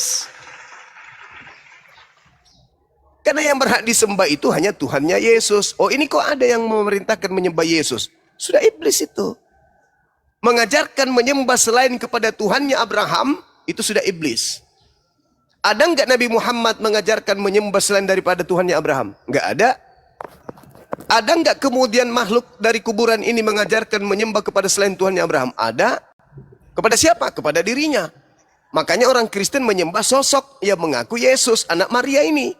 iblis. Karena yang berhak disembah itu hanya Tuhannya Yesus. Oh, ini kok ada yang memerintahkan menyembah Yesus? Sudah iblis itu. Mengajarkan menyembah selain kepada Tuhannya Abraham, itu sudah iblis. Ada enggak Nabi Muhammad mengajarkan menyembah selain daripada Tuhannya Abraham? Enggak ada. Ada enggak kemudian makhluk dari kuburan ini mengajarkan menyembah kepada selain Tuhannya Abraham? Ada. Kepada siapa? Kepada dirinya. Makanya orang Kristen menyembah sosok yang mengaku Yesus, anak Maria ini.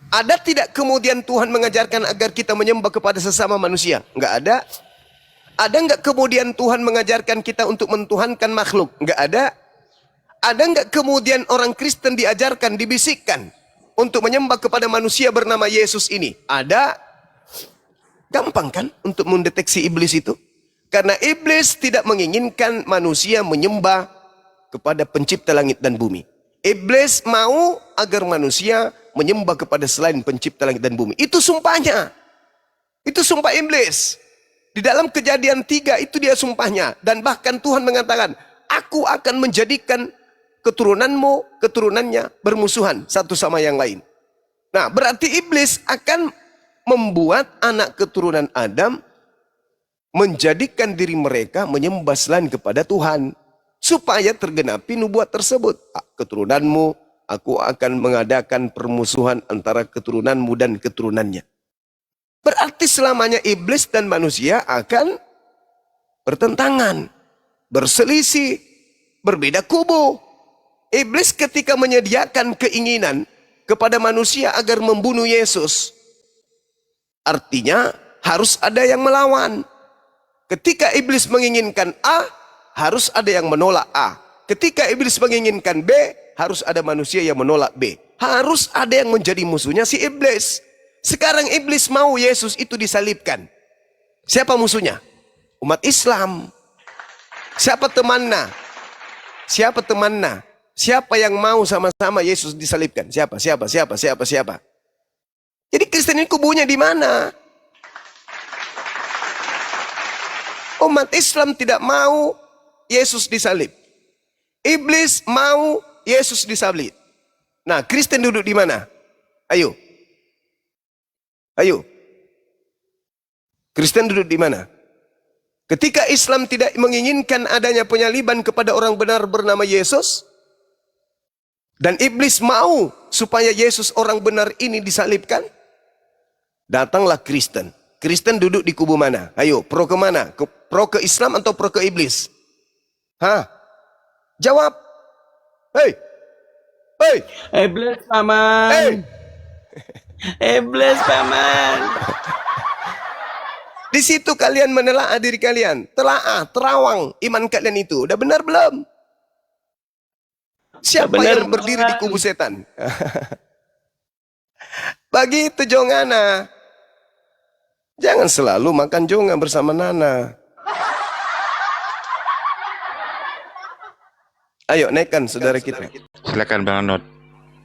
Ada tidak kemudian Tuhan mengajarkan agar kita menyembah kepada sesama manusia? Enggak ada. Ada enggak kemudian Tuhan mengajarkan kita untuk mentuhankan makhluk? Enggak ada. Ada enggak kemudian orang Kristen diajarkan, dibisikkan untuk menyembah kepada manusia bernama Yesus ini? Ada. Gampang kan untuk mendeteksi iblis itu? Karena iblis tidak menginginkan manusia menyembah kepada pencipta langit dan bumi. Iblis mau agar manusia menyembah kepada selain pencipta langit dan bumi. Itu sumpahnya. Itu sumpah iblis. Di dalam Kejadian 3 itu dia sumpahnya. Dan bahkan Tuhan mengatakan, aku akan menjadikan keturunanmu, keturunannya bermusuhan satu sama yang lain. Nah, berarti iblis akan membuat anak keturunan Adam menjadikan diri mereka menyembah selain kepada Tuhan. Supaya tergenapi nubuat tersebut. Keturunanmu, aku akan mengadakan permusuhan antara keturunanmu dan keturunannya. Berarti selamanya iblis dan manusia akan bertentangan, berselisih, berbeda kubu. Iblis ketika menyediakan keinginan kepada manusia agar membunuh Yesus, artinya harus ada yang melawan. Ketika iblis menginginkan A, harus ada yang menolak A. Ketika iblis menginginkan B, harus ada manusia yang menolak B. Harus ada yang menjadi musuhnya si iblis. Sekarang iblis mau Yesus itu disalibkan. Siapa musuhnya? Umat Islam. Siapa temannya? Siapa temannya? Siapa yang mau sama-sama Yesus disalibkan? Siapa? Jadi Kristen ini kubunya di mana? Umat Islam tidak mau Yesus disalib. Iblis mau Yesus disalib. Nah, Kristen duduk di mana? Ayo. Kristen duduk di mana? Ketika Islam tidak menginginkan adanya penyaliban kepada orang benar bernama Yesus, dan iblis mau supaya Yesus orang benar ini disalibkan, datanglah Kristen. Kristen duduk di kubu mana? Ayo, pro ke mana? Pro ke Islam atau pro ke iblis? Hah? Jawab. Hei. Iblis paman. Hei. Iblis paman. Di situ kalian menelaah diri kalian. Terawang iman kalian itu. Udah benar belum? Siapa benar, yang berdiri di kubu setan? Begitu Jongana. Jangan selalu makan jonga bersama Nana. Ayo naikkan saudara kita. Silakan Bang Anod.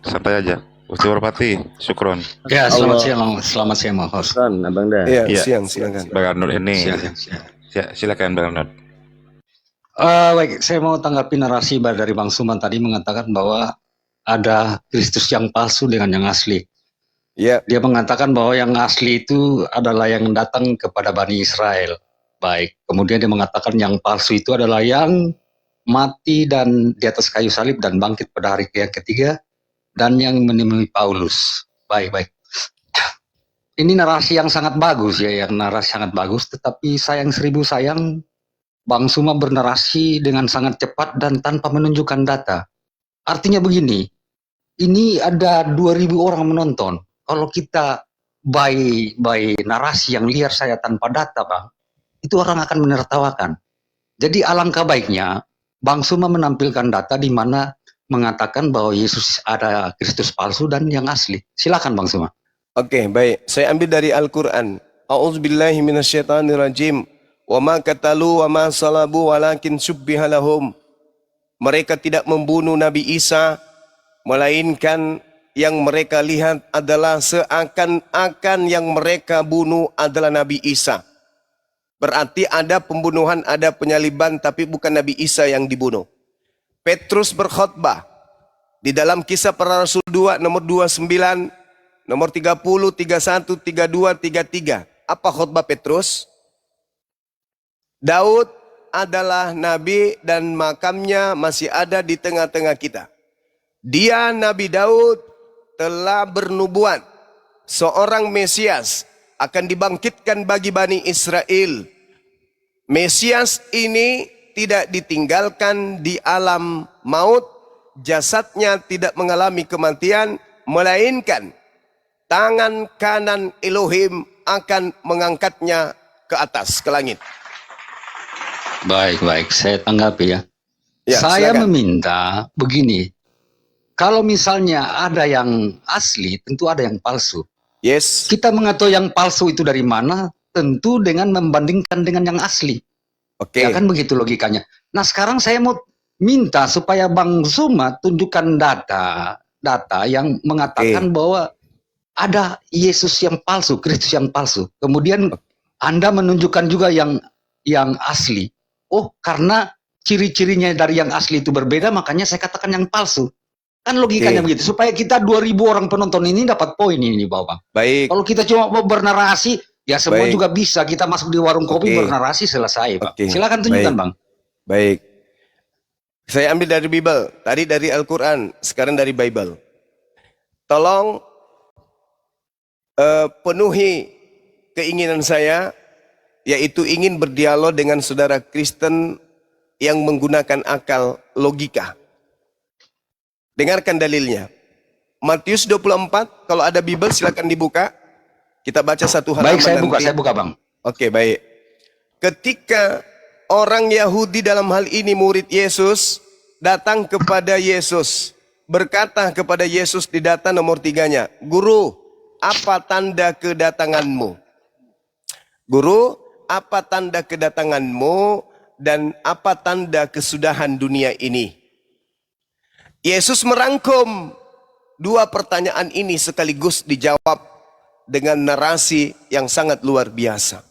Santai aja. Usti Warpati, syukron. Ya, selamat siang, Mas host. Abang dah. Iya, Iya. siang, silakan. Bang Anod ini. Siang. Ya, silakan Bang Anod. Baik, saya mau tanggapi narasi dari Bang Suman tadi mengatakan bahwa ada Kristus yang palsu dengan yang asli. Iya. Dia mengatakan bahwa yang asli itu adalah yang datang kepada Bani Israel. Baik, kemudian dia mengatakan yang palsu itu adalah yang mati dan di atas kayu salib dan bangkit pada hari yang ketiga, dan yang menemui Paulus. Baik. Ini narasi yang sangat bagus ya, tetapi sayang seribu sayang, Bang Suma bernarasi dengan sangat cepat dan tanpa menunjukkan data. Artinya begini, ini ada 2.000 orang menonton. Kalau kita by narasi yang liar saya tanpa data, Bang, itu orang akan menertawakan. Jadi alangkah baiknya Bang Suma menampilkan data di mana mengatakan bahwa Yesus ada Kristus palsu dan yang asli. Silakan Bang Suma. Oke, baik. Saya ambil dari Al-Quran. A'udzubillahi minasyaitonirrajim. Wa ma qatalu wa ma salabu walakin syubbiha lahum. Mereka tidak membunuh Nabi Isa, melainkan yang mereka lihat adalah seakan-akan yang mereka bunuh adalah Nabi Isa. Berarti ada pembunuhan, ada penyaliban, tapi bukan Nabi Isa yang dibunuh. Petrus berkhotbah, Di dalam Kisah Para Rasul 2 nomor 29, nomor 30, 31, 32, 33. Apa khotbah Petrus? Daud adalah nabi dan makamnya masih ada di tengah-tengah kita. Dia Nabi Daud telah bernubuat seorang Mesias akan dibangkitkan bagi Bani Israel. Mesias ini tidak ditinggalkan di alam maut, jasadnya tidak mengalami kematian, melainkan tangan kanan Elohim akan mengangkatnya ke atas, ke langit. Baik, saya tanggapi ya. Ya, Saya silakan. meminta begini, kalau misalnya ada yang asli, tentu ada yang palsu. Yes. Kita mengetahui yang palsu itu dari mana, tentu dengan membandingkan dengan yang asli. Oke. Ya kan begitu logikanya. Nah sekarang saya mau minta supaya Bang Zuma tunjukkan data yang mengatakan bahwa ada Yesus yang palsu, Kristus yang palsu. Kemudian Anda menunjukkan juga yang asli. Oh, karena ciri-cirinya dari yang asli itu berbeda, makanya saya katakan yang palsu. Kan logikanya begitu. Supaya kita 2.000 orang penonton ini dapat poin ini, Bang. Baik. Kalau kita cuma mau bernarasi, ya semua Baik. juga bisa. Kita masuk di warung kopi bernarasi, selesai, Pak. Silakan tunjukkan, Bang. Baik. Saya ambil dari Bible. Tadi dari Al-Quran, sekarang dari Bible. Tolong penuhi keinginan saya, yaitu ingin berdialog dengan saudara Kristen yang menggunakan akal logika. Dengarkan dalilnya. Matius 24, kalau ada Bible silakan dibuka. Kita baca satu halaman. Baik, saya nanti. buka, Bang. Oke, baik. Ketika orang Yahudi dalam hal ini murid Yesus datang kepada Yesus, berkata kepada Yesus di data nomor 3-nya, "Guru, apa tanda kedatanganmu?" Guru, apa tanda kedatanganmu dan apa tanda kesudahan dunia ini? Yesus merangkum dua pertanyaan ini sekaligus dijawab dengan narasi yang sangat luar biasa.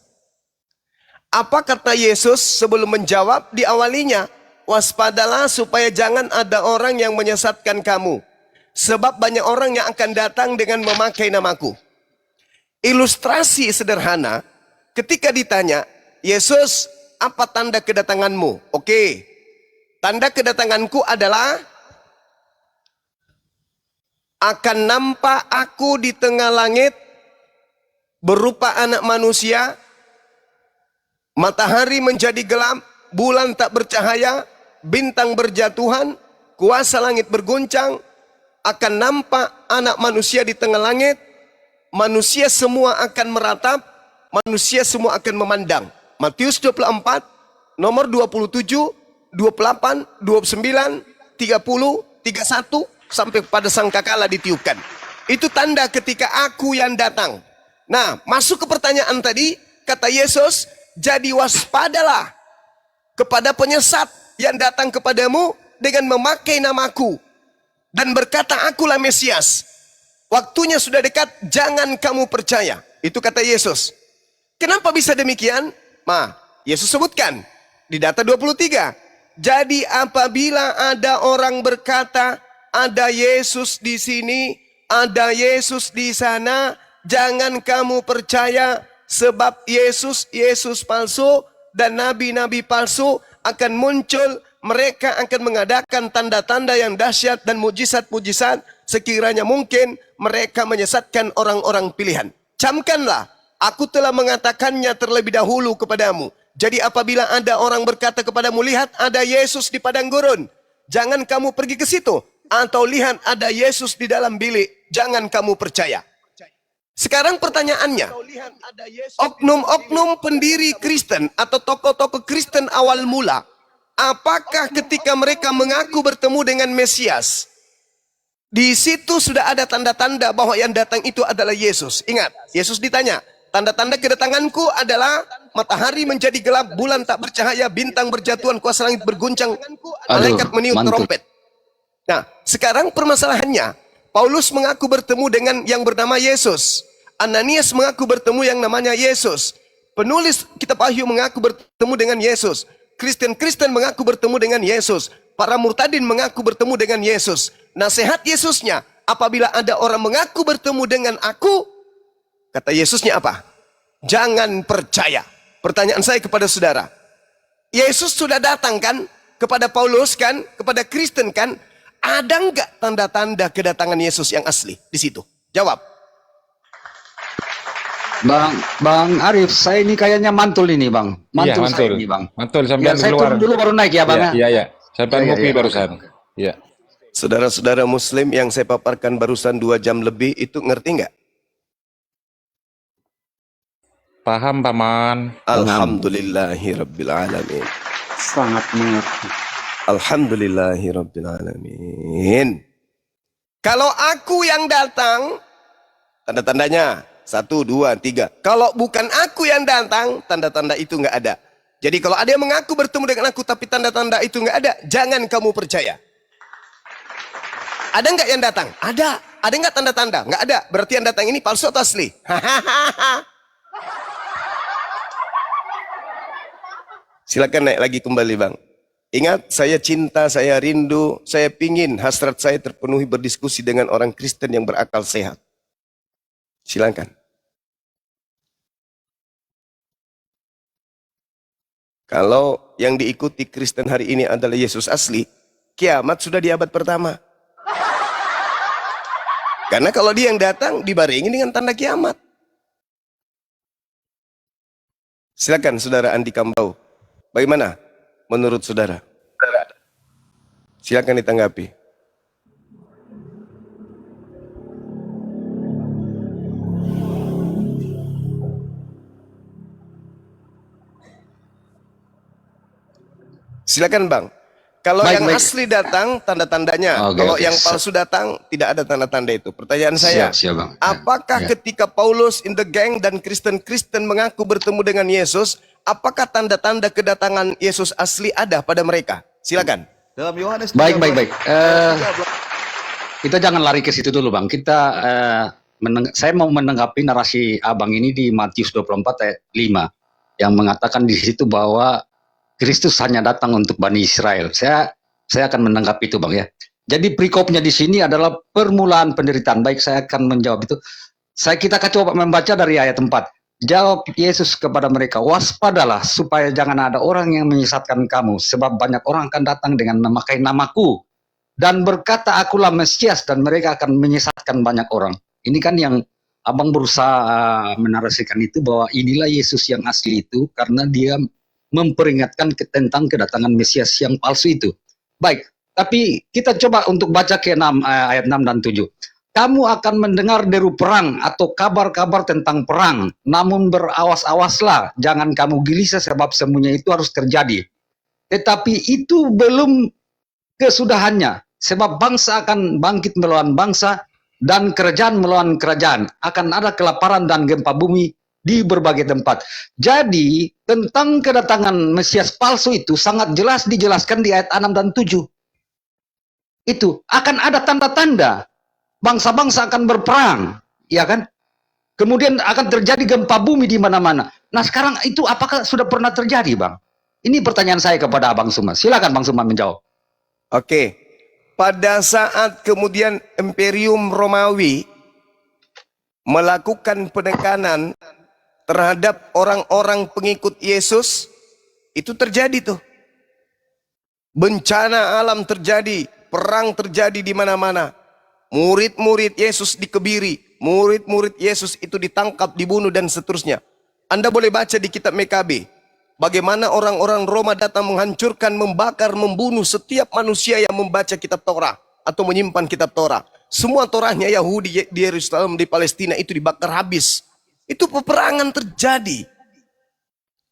Apa kata Yesus sebelum menjawab di awalinya? Waspadalah supaya jangan ada orang yang menyesatkan kamu. Sebab banyak orang yang akan datang dengan memakai namaku. Ilustrasi sederhana, ketika ditanya, Yesus, apa tanda kedatanganmu? Oke, tanda kedatanganku adalah akan nampak aku di tengah langit berupa anak manusia, matahari menjadi gelap, bulan tak bercahaya, bintang berjatuhan, kuasa langit berguncang, akan nampak anak manusia di tengah langit, manusia semua akan meratap, manusia semua akan memandang. Matius 24, nomor 27, 28, 29, 30, 31, sampai pada sangkakala ditiupkan. Itu tanda ketika aku yang datang. Nah, masuk ke pertanyaan tadi, kata Yesus, jadi waspadalah kepada penyesat yang datang kepadamu dengan memakai namaku dan berkata akulah Mesias. Waktunya sudah dekat, jangan kamu percaya. Itu kata Yesus. Kenapa bisa demikian? Yesus sebutkan di data 23. Jadi apabila ada orang berkata, ada Yesus di sini, ada Yesus di sana, jangan kamu percaya, sebab Yesus palsu dan nabi-nabi palsu akan muncul. Mereka akan mengadakan tanda-tanda yang dahsyat dan mujizat-mujizat, sekiranya mungkin mereka menyesatkan orang-orang pilihan. Camkanlah, aku telah mengatakannya terlebih dahulu kepadamu. Jadi apabila ada orang berkata kepadamu, lihat ada Yesus di padang gurun, jangan kamu pergi ke situ. Atau lihat ada Yesus di dalam bilik, jangan kamu percaya. Sekarang pertanyaannya, oknum-oknum pendiri Kristen atau tokoh-tokoh Kristen awal mula, apakah ketika mereka mengaku bertemu dengan Mesias, di situ sudah ada tanda-tanda bahwa yang datang itu adalah Yesus? Ingat, Yesus ditanya, tanda-tanda kedatanganku adalah matahari menjadi gelap, bulan tak bercahaya, bintang berjatuhan, kuasa langit berguncang, malaikat meniup trompet. Nah, sekarang permasalahannya, Paulus mengaku bertemu dengan yang bernama Yesus. Ananias mengaku bertemu yang namanya Yesus. Penulis kitab Wahyu mengaku bertemu dengan Yesus. Kristen-Kristen mengaku bertemu dengan Yesus. Para murtadin mengaku bertemu dengan Yesus. nasihat Yesusnya, apabila ada orang mengaku bertemu dengan aku, kata Yesusnya apa? Jangan percaya. Pertanyaan saya kepada saudara, Yesus sudah datang kan kepada Paulus kan, kepada Kristen kan, ada nggak tanda-tanda kedatangan Yesus yang asli di situ? Jawab. Bang Arif, saya ini kayaknya mantul ini Bang. Iya, Mantul saya mantul. ini Bang. Mantul sampai Biar saya keluar. turun dulu baru naik ya Bang. Iya, iya, iya. Sampai Iya, ngopi iya. barusan. Iya. Saudara-saudara muslim yang saya paparkan barusan 2 jam lebih itu ngerti nggak? Paham, Paman. Alhamdulillahirrabbilalamin. Sangat mengerti. Alhamdulillahirrabbilalamin. Kalau aku yang datang, tanda-tandanya 1, 2, 3. Kalau bukan aku yang datang, tanda-tanda itu nggak ada. Jadi kalau ada yang mengaku bertemu dengan aku tapi tanda-tanda itu nggak ada, jangan kamu percaya. Ada nggak yang datang? Ada. Ada nggak tanda-tanda? Nggak ada. Berarti yang datang ini palsu atau asli? Silakan naik lagi kembali bang. Ingat, saya cinta, saya rindu, saya pingin hasrat saya terpenuhi berdiskusi dengan orang Kristen yang berakal sehat. Silakan. Kalau yang diikuti Kristen hari ini adalah Yesus asli, kiamat sudah di abad pertama. Karena kalau dia yang datang dibarengi dengan tanda kiamat. Silakan saudara Andi Kambau. Bagaimana menurut saudara? Silakan ditanggapi. Silakan bang. Kalau yang asli datang tanda-tandanya, kalau yang palsu datang tidak ada tanda-tanda itu. Pertanyaan saya, Siap, Bang. apakah ketika Paulus in the gang dan Kristen-Kristen mengaku bertemu dengan Yesus, apakah tanda-tanda kedatangan Yesus asli ada pada mereka? Silakan. Dalam Yohanes Baik. 13. Kita jangan lari ke situ dulu Bang. Saya mau menanggapi narasi Abang ini di Matius 24 ayat 5 yang mengatakan di situ bahwa Kristus hanya datang untuk Bani Israel. Saya akan menanggapi itu Bang ya. Jadi perikopnya di sini adalah permulaan penderitaan. Baik, saya akan menjawab itu. Kita akan coba membaca dari ayat 4. Jawab Yesus kepada mereka, waspadalah supaya jangan ada orang yang menyesatkan kamu, sebab banyak orang akan datang dengan memakai namaku dan berkata akulah Mesias, dan mereka akan menyesatkan banyak orang. Ini kan yang Abang berusaha menarasikan itu, bahwa inilah Yesus yang asli itu karena dia memperingatkan tentang kedatangan Mesias yang palsu itu. Baik, tapi kita coba untuk baca ke ayat 6 dan 7. Kamu akan mendengar deru perang atau kabar-kabar tentang perang, namun berawas-awaslah, jangan kamu gelisah sebab semuanya itu harus terjadi. Tetapi itu belum kesudahannya, sebab bangsa akan bangkit melawan bangsa dan kerajaan melawan kerajaan. Akan ada kelaparan dan gempa bumi di berbagai tempat. Jadi tentang kedatangan Mesias palsu itu sangat jelas dijelaskan di ayat 6 dan 7. Itu akan ada tanda-tanda. Bangsa-bangsa akan berperang, ya kan? Kemudian akan terjadi gempa bumi di mana-mana. Nah sekarang itu apakah sudah pernah terjadi Bang? Ini pertanyaan saya kepada Abang Suma. Silakan Bang Suma menjawab. Oke. Pada saat kemudian Imperium Romawi melakukan penekanan terhadap orang-orang pengikut Yesus, itu terjadi tuh. Bencana alam terjadi, perang terjadi di mana-mana. Murid-murid Yesus dikebiri, murid-murid Yesus itu ditangkap, dibunuh dan seterusnya. Anda boleh baca di kitab Mekabe, bagaimana orang-orang Roma datang menghancurkan, membakar, membunuh setiap manusia yang membaca kitab Torah atau menyimpan kitab Torah. Semua Torahnya Yahudi di Yerusalem, di Palestina itu dibakar habis. Itu peperangan terjadi.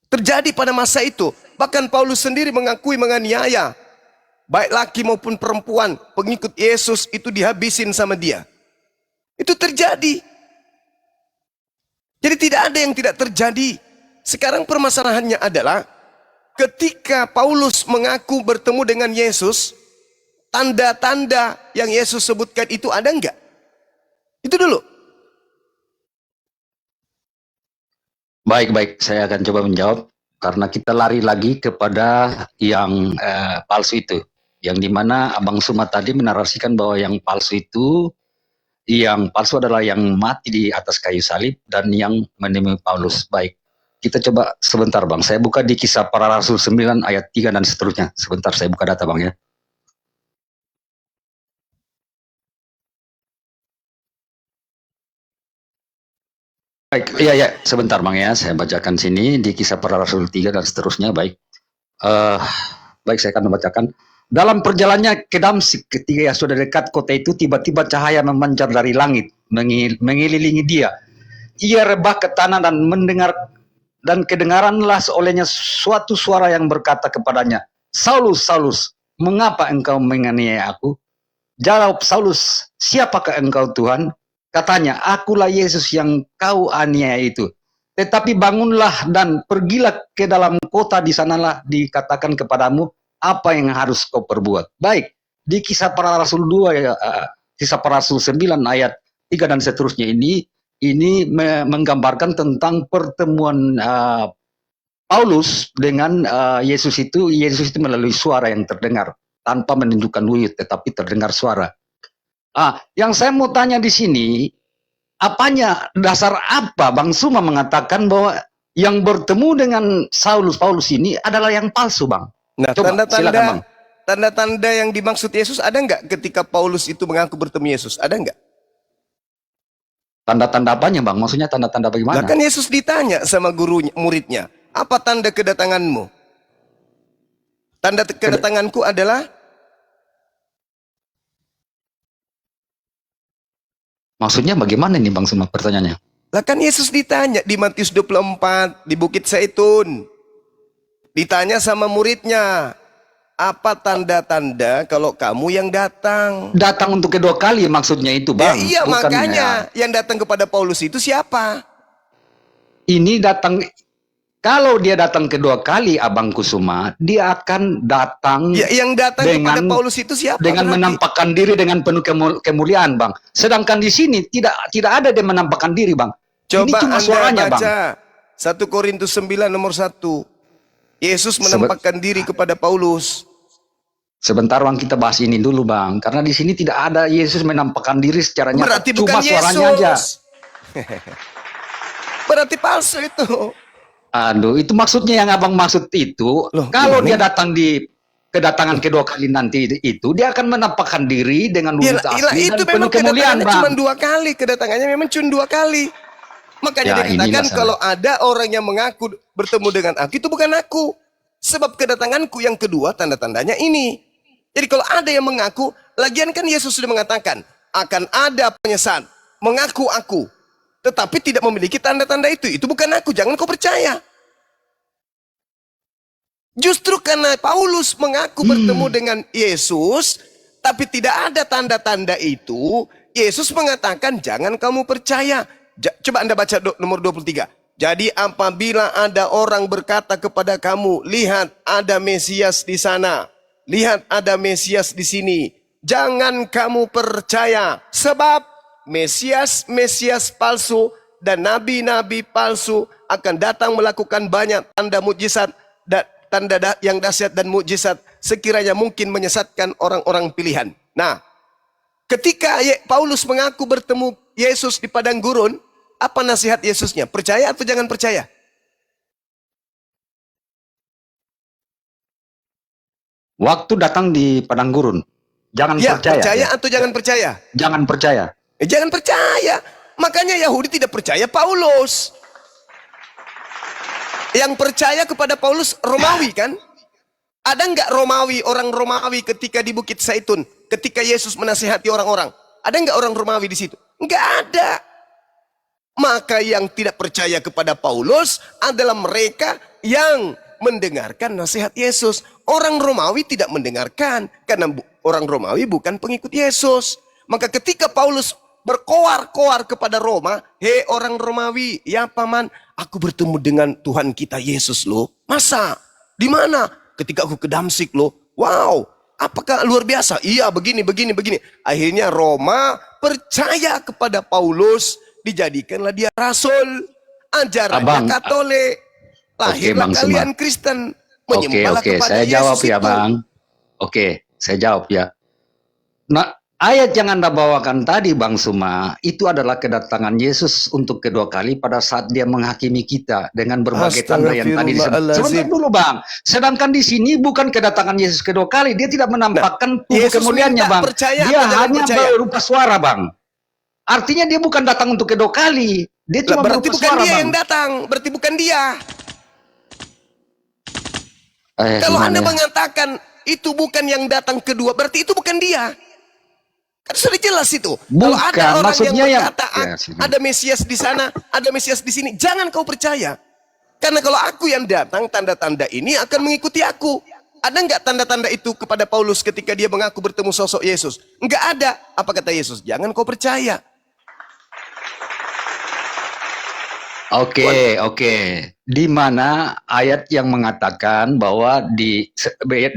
Terjadi pada masa itu. Bahkan Paulus sendiri mengakui menganiaya. Baik laki maupun perempuan, pengikut Yesus itu dihabisin sama dia. Itu terjadi. Jadi tidak ada yang tidak terjadi. Sekarang permasalahannya adalah ketika Paulus mengaku bertemu dengan Yesus, tanda-tanda yang Yesus sebutkan itu ada enggak? Itu dulu. Baik, saya akan coba menjawab karena kita lari lagi kepada yang palsu itu. Yang dimana Abang Suma tadi menarasikan bahwa yang palsu adalah yang mati di atas kayu salib dan yang menemui Paulus. Baik, kita coba sebentar Bang, saya buka di Kisah Para Rasul 9 ayat 3 dan seterusnya. Sebentar saya buka data Bang ya. Baik, iya, sebentar Bang ya, saya bacakan sini di Kisah Para Rasul 3 dan seterusnya. Baik, baik saya akan membacakan. Dalam perjalanannya ke Damsyik, ketika sudah dekat kota itu, tiba-tiba cahaya memancar dari langit, mengelilingi dia. Ia rebah ke tanah dan mendengar, dan kedengaranlah olehnya suatu suara yang berkata kepadanya, Saulus, Saulus, mengapa engkau menganiaya aku? Jawab Saulus, siapakah engkau Tuhan? Katanya, akulah Yesus yang kau aniaya itu. Tetapi bangunlah dan pergilah ke dalam kota, di sanalah dikatakan kepadamu apa yang harus kau perbuat. Baik, di Kisah Para Rasul 2, Kisah Para Rasul 9 ayat 3 dan seterusnya ini menggambarkan tentang pertemuan Paulus dengan Yesus itu melalui suara yang terdengar tanpa menunjukkan wujud, tetapi terdengar suara. Yang saya mau tanya di sini, dasar apa Bang Suma mengatakan bahwa yang bertemu dengan Paulus ini adalah yang palsu, Bang? Nah, Coba, silakan, Bang. tanda-tanda yang dimaksud Yesus ada nggak ketika Paulus itu mengaku bertemu Yesus? Ada nggak? Tanda-tanda apanya, Bang? Maksudnya tanda-tanda bagaimana? Nah, kan Yesus ditanya sama gurunya, muridnya, apa tanda kedatanganmu? Tanda kedatanganku adalah... Maksudnya bagaimana nih Bang Suma pertanyaannya? Lah kan Yesus ditanya di Matius 24 di Bukit Zaitun. Ditanya sama muridnya, apa tanda-tanda kalau kamu yang datang? Datang untuk kedua kali maksudnya itu, Bang. Ya, iya, bukan, makanya yang datang kepada Paulus itu siapa? Ini datang, kalau dia datang kedua kali, Abang Kusuma, dia akan datang yang datang kepada Paulus itu siapa? Dengan berarti menampakkan diri dengan penuh kemuliaan, Bang. Sedangkan di sini tidak ada dia menampakkan diri, Bang. Coba ini cuma Anda suaranya, baca Bang. 1 Korintus 9 nomor 1. Yesus menampakkan diri kepada Paulus. Sebentar Bang, kita bahas ini dulu Bang, karena di sini tidak ada Yesus menampakkan diri secara nyata. Berarti cuma bukan suaranya Yesus aja. Berarti palsu itu. Aduh, itu maksudnya yang Abang maksud itu. Loh, kalau dia datang di kedatangan kedua kali nanti itu, dia akan menampakkan diri dengan wujud asli itu dan penuh memang kemuliaan, Bang. Cuma 2 kali kedatangannya, memang cuma 2 kali. Makanya dikatakan kalau ada orang yang mengaku bertemu dengan aku, itu bukan aku. Sebab kedatanganku yang kedua tanda-tandanya ini. Jadi kalau ada yang mengaku, lagian kan Yesus sudah mengatakan akan ada penyesat mengaku aku, tetapi tidak memiliki tanda-tanda itu bukan aku, jangan kau percaya. Justru karena Paulus mengaku bertemu dengan Yesus, tapi tidak ada tanda-tanda itu, Yesus mengatakan jangan kamu percaya. Coba Anda baca nomor 23. Jadi apabila ada orang berkata kepada kamu, lihat ada Mesias di sana, lihat ada Mesias di sini, jangan kamu percaya, sebab Mesias palsu dan nabi-nabi palsu akan datang melakukan banyak tanda mukjizat dan tanda yang dahsyat dan mukjizat sekiranya mungkin menyesatkan orang-orang pilihan. Nah, ketika Paulus mengaku bertemu Yesus di padang gurun, apa nasihat Yesusnya? Percaya atau jangan percaya? Waktu datang di padang gurun, jangan percaya. Percaya atau jangan percaya? Jangan percaya. Jangan percaya. Makanya Yahudi tidak percaya Paulus. Yang percaya kepada Paulus Romawi kan? Ada nggak orang Romawi ketika di Bukit Zaitun, ketika Yesus menasihati orang-orang? Ada nggak orang Romawi di situ? Nggak ada. Maka yang tidak percaya kepada Paulus adalah mereka yang mendengarkan nasihat Yesus. Orang Romawi tidak mendengarkan karena orang Romawi bukan pengikut Yesus. Maka ketika Paulus berkoar-koar kepada Roma, hei orang Romawi, ya paman, aku bertemu dengan Tuhan kita Yesus loh. Masa? Di mana? Ketika aku ke Damsyik loh. Wow, apakah luar biasa? Iya, begini. Akhirnya Roma percaya kepada Paulus, dijadikanlah dia rasul. Ajarannya Katolik. Lahirlah kalian Kristen. Oke, saya jawab ya Bang. Oke, Saya jawab ya. Nah, ayat yang Anda bawakan tadi Bang Suma, itu adalah kedatangan Yesus untuk kedua kali pada saat dia menghakimi kita dengan berbagai tanda yang tadi disebut. Sebentar dulu Bang, sedangkan di sini bukan kedatangan Yesus kedua kali, dia tidak menampakkan tubuh Yesus kemuliaannya minta Bang. percaya Dia atau jangan hanya percaya? berupa suara Bang. Artinya dia bukan datang untuk kedua kali, dia Lah, cuma berarti berupa bukan suara dia Bang. yang datang, berarti bukan dia. Kalau Gimana Anda ya? mengatakan itu bukan yang datang kedua, berarti itu bukan dia. Kan sudah jelas itu. Kalau ada Bukan, orang yang maksudnya yang- berkata, Ya, sini. ada Mesias di sana, ada Mesias di sini, jangan kau percaya. Karena kalau aku yang datang, tanda-tanda ini akan mengikuti aku. Ada nggak tanda-tanda itu kepada Paulus ketika dia mengaku bertemu sosok Yesus? Nggak ada. Apa kata Yesus? Jangan kau percaya. Oke. Di mana ayat yang mengatakan bahwa di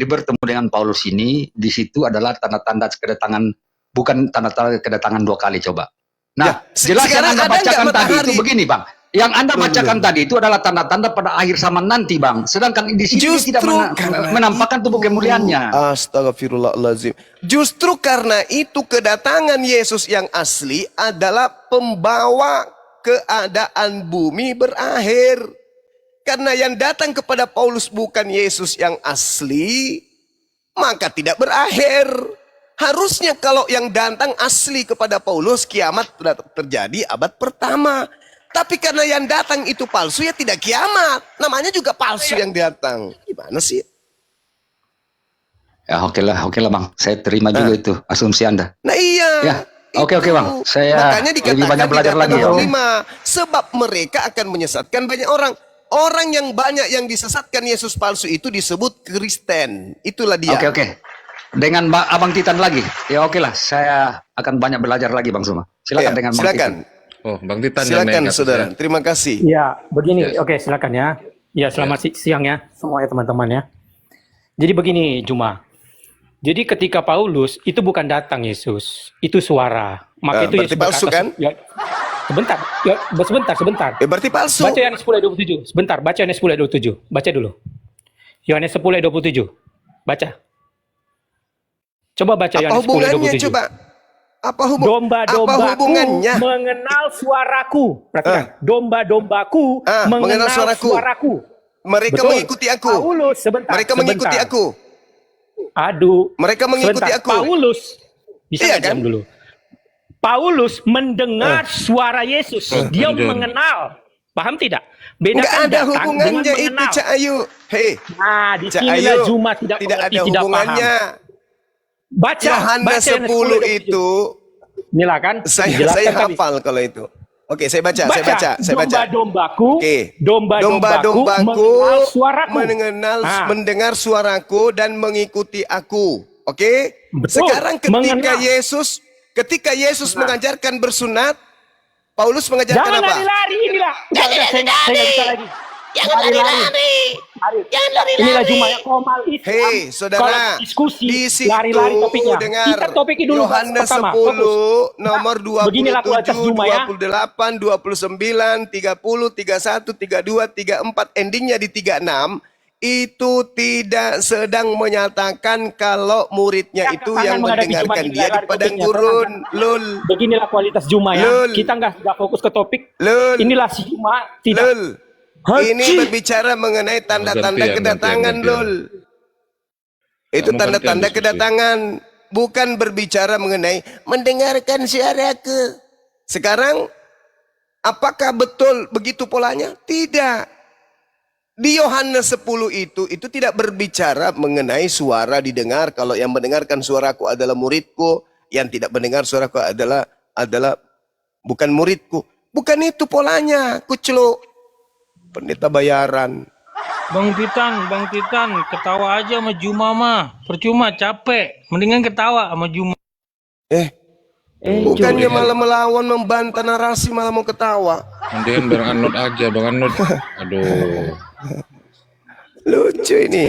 bertemu dengan Paulus ini, di situ adalah tanda-tanda kedatangan, bukan tanda-tanda kedatangan dua kali coba. Nah, Ya, jelas yang sekarang Anda ada nggak bacakan tadi matahari? itu begini, Bang. Yang Anda bacakan tadi itu adalah tanda-tanda pada akhir zaman nanti, Bang. Sedangkan di sini dia tidak karena menampakkan tubuh itu. kemuliaannya. Astagfirullahaladzim. Justru karena itu kedatangan Yesus yang asli adalah pembawa keadaan bumi berakhir. Karena yang datang kepada Paulus bukan Yesus yang asli, maka tidak berakhir. Harusnya kalau yang datang asli kepada Paulus, kiamat sudah terjadi abad pertama. Tapi karena yang datang itu palsu, ya tidak kiamat. Namanya juga palsu yang datang. Gimana sih? Ya oke lah Bang. Saya terima juga itu asumsi Anda. Nah iya. Ya, oke, itu. Bang. Saya Makanya lebih dikatakan banyak belajar di lagi, Data ya. 65. Sebab mereka akan menyesatkan banyak orang. Orang yang banyak yang disesatkan Yesus palsu itu disebut Kristen. Itulah dia. Oke. Dengan Abang Titan lagi. Ya oke lah, saya akan banyak belajar lagi Bang Suma. Silakan Ya, dengan Bang silakan. Titan. Oh, Bang Titan yang Silakan naik atas saudara. ya. Terima kasih. Ya, begini. Yes. Oke, silakan ya. Ya, selamat siang ya semuanya teman-teman ya. Jadi begini, Juma. Jadi ketika Paulus itu bukan datang Yesus, itu suara. Maka itu berarti Yesus palsu berkata, kan? Ya, sebentar. Berarti palsu. Baca Yohanes 10 ayat 27. Sebentar, baca Yohanes 10 ayat 27. Baca dulu. Yohanes 10 ayat 27. Baca. Coba baca Apa Yohanes 10 ayat hubungannya 27. coba? Apa hubungannya? Domba-dombaku mengenal suaraku. Perhatikan. Domba-dombaku mengenal suaraku. Mereka Betul. mengikuti aku. Paulus, sebentar. Mereka mengikuti aku. Aduh. Mereka mengikuti sebentar. aku. Paulus. Bisa Iya, nggak diam kan? dulu. Paulus mendengar suara Yesus. Dia John. mengenal. Paham tidak? Enggak Bedakan ada datang hubungannya dengan itu, mengenal. Cak Ayu. Hei, Nah, di Cak sinilah Ayu. Juma tidak Tidak mengerti, ada tidak hubungannya. paham. Baca Yohanes 10 itu inilah kan saya dijelaskan tadi. hafal kalau itu. Oke, saya baca. Domba-dombaku, Oke. domba-dombaku mengenal suaraku. Mendengar suaraku dan mengikuti aku. Oke? Betul. Sekarang ketika Mengenal. Yesus mengajarkan bersunat, Paulus mengajarkan Jangan apa? lari-lari inilah. Saya nggak bisa lagi. Jangan lari-lari. Jangan lari-lari. Inilah Juma ya komal Islam. Hei, saudara, Kalau diskusi di situ lari-lari topiknya. dengar Kita topiknya dulu Yohanes pertama. 10 fokus. nomor Beginilah kualitas 27, Juma ya. 28, 29, 30, 31, 32, 34, endingnya di 36 itu tidak sedang menyatakan kalau muridnya Ya, itu tangan yang menghadapi mendengarkan Juma, dia di lari padang topiknya, gurun. tenang. Lul, Beginilah kualitas Juma ya. Lul. Kita nggak fokus ke topik. lul, Inilah si Juma tidak. lul. Haji. Ini berbicara mengenai tanda-tanda Gantian, kedatangan, gantian. Lul. Itu Kamu tanda-tanda gantian diskusi. kedatangan, bukan berbicara mengenai mendengarkan suaraku. Sekarang, apakah betul begitu polanya? Tidak. Di Yohanes 10 itu tidak berbicara mengenai suara didengar. Kalau yang mendengarkan suaraku adalah muridku, yang tidak mendengar suaraku adalah bukan muridku. Bukan itu polanya, kucelo. Pendeta bayaran. Bang Titan, ketawa aja sama Juma mah. Percuma, capek. Mendingan ketawa sama Juma. Bukannya malah melawan, membantah narasi, malah mau ketawa. Mendingan Bang Anod aja, Bang Anod. Aduh. Lucu ini.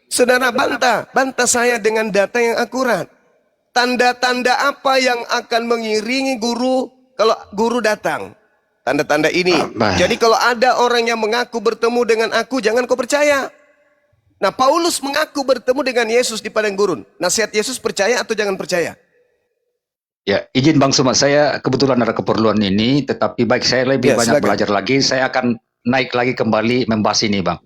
Saudara bantah saya dengan data yang akurat. Tanda-tanda apa yang akan mengiringi guru kalau guru datang? Tanda-tanda ini. Jadi kalau ada orang yang mengaku bertemu dengan aku, jangan kau percaya. Nah, Paulus mengaku bertemu dengan Yesus di padang gurun. Nasihat Yesus percaya atau jangan percaya? Ya, izin Bang Sumat, saya kebetulan ada keperluan ini, tetapi baik saya lebih Ya, banyak silakan. belajar lagi, saya akan naik lagi kembali membahas ini, Bang.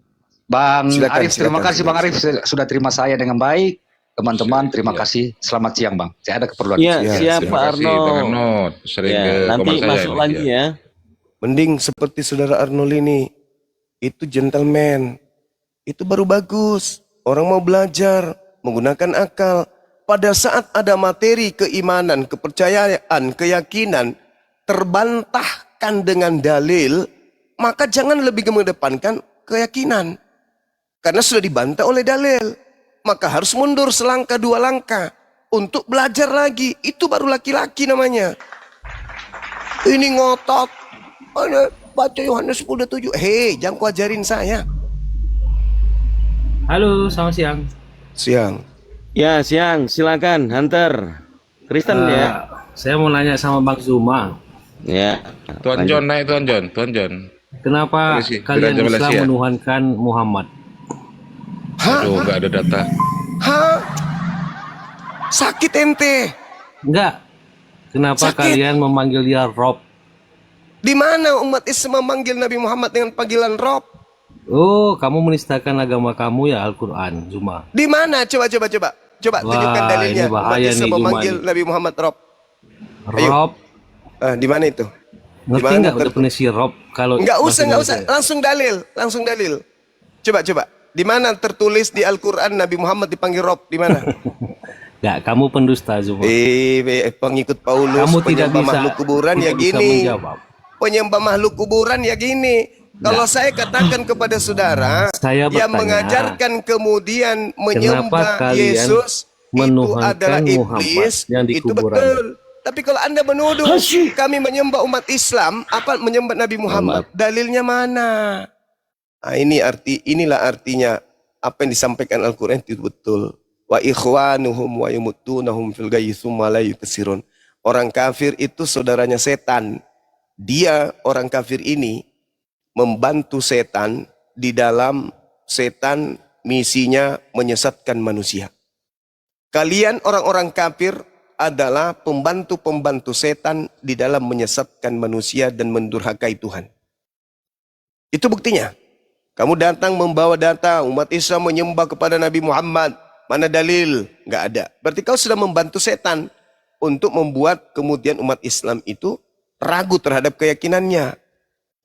Bang Silakan, Arif, terima silakan, kasih Bang Arif sudah terima saya dengan baik. Teman-teman, terima Siap. kasih. Selamat siang, Bang. Saya ada keperluan. Iya, Ya, siap Terima Pak kasih, Bang Arno. Arnold. Sering ke Ya, nanti kamar saya masuk ini, lagi ya. ya. Mending seperti saudara Arnold ini. Itu gentleman. Itu baru bagus. Orang mau belajar, menggunakan akal. Pada saat ada materi keimanan, kepercayaan, keyakinan, terbantahkan dengan dalil, maka jangan lebih mengedepankan keyakinan. Karena sudah dibantah oleh dalil. Maka harus mundur selangkah dua langkah untuk belajar lagi. Itu baru laki-laki namanya. Ini ngotot. Baca Yohanes 10:7. Hei, jangan ku ajarin saya. Halo, selamat siang. Siang. Ya, siang. Silakan, Hunter. Kristen ya. Saya mau nanya sama Bang Zuma. Ya. Tuan John naik, Tuan John. Tuan John. Kenapa Polisi, kalian Gereja Islam Malaysia. menuhankan Muhammad? Aduh, nggak ada data. Hah? Sakit ente. Enggak. Kenapa Sakit. kalian memanggil dia Rob? Di mana umat Islam memanggil Nabi Muhammad dengan panggilan Rob? Oh, kamu menistakan agama kamu ya Al-Quran, Zuma. Di mana? Coba. Coba Wah, tunjukkan dalilnya. ini bahaya Umat Islam nih, Zuma memanggil ini. Nabi Muhammad Rob. Ayo. Rob, Di mana itu? ngerti Gimana nggak ter- definisi Rob? Kalau Enggak bahasa usah. Indonesia? Langsung dalil. Coba. Di mana tertulis di Al-Quran Nabi Muhammad dipanggil Rob? Di mana? Nggak, kamu pendusta Zuma. Pengikut Paulus, Kamu tidak penyembah bisa, makhluk kuburan ya tidak bisa gini. menjawab. Penyembah makhluk kuburan ya gini. Kalau saya katakan kepada saudara Saya yang bertanya, mengajarkan kemudian menyembah kalian Yesus itu menuhankan adalah Muhammad iblis, yang di itu kuburan? betul. Tapi kalau Anda menuduh kami menyembah umat Islam, apa menyembah Nabi Muhammad? Dalilnya mana? Nah, inilah artinya apa yang disampaikan Al-Qur'an itu betul. Wa ikhwanuhum wa yumutunahum fil ghayyi tsumma la yuksirun. Orang kafir itu saudaranya setan. Dia orang kafir ini membantu setan di dalam setan misinya menyesatkan manusia. Kalian orang-orang kafir adalah pembantu-pembantu setan di dalam menyesatkan manusia dan mendurhakai Tuhan. Itu buktinya. Kamu datang membawa data umat Islam menyembah kepada Nabi Muhammad. Mana dalil? Nggak ada. Berarti kau sudah membantu setan untuk membuat kemudian umat Islam itu ragu terhadap keyakinannya.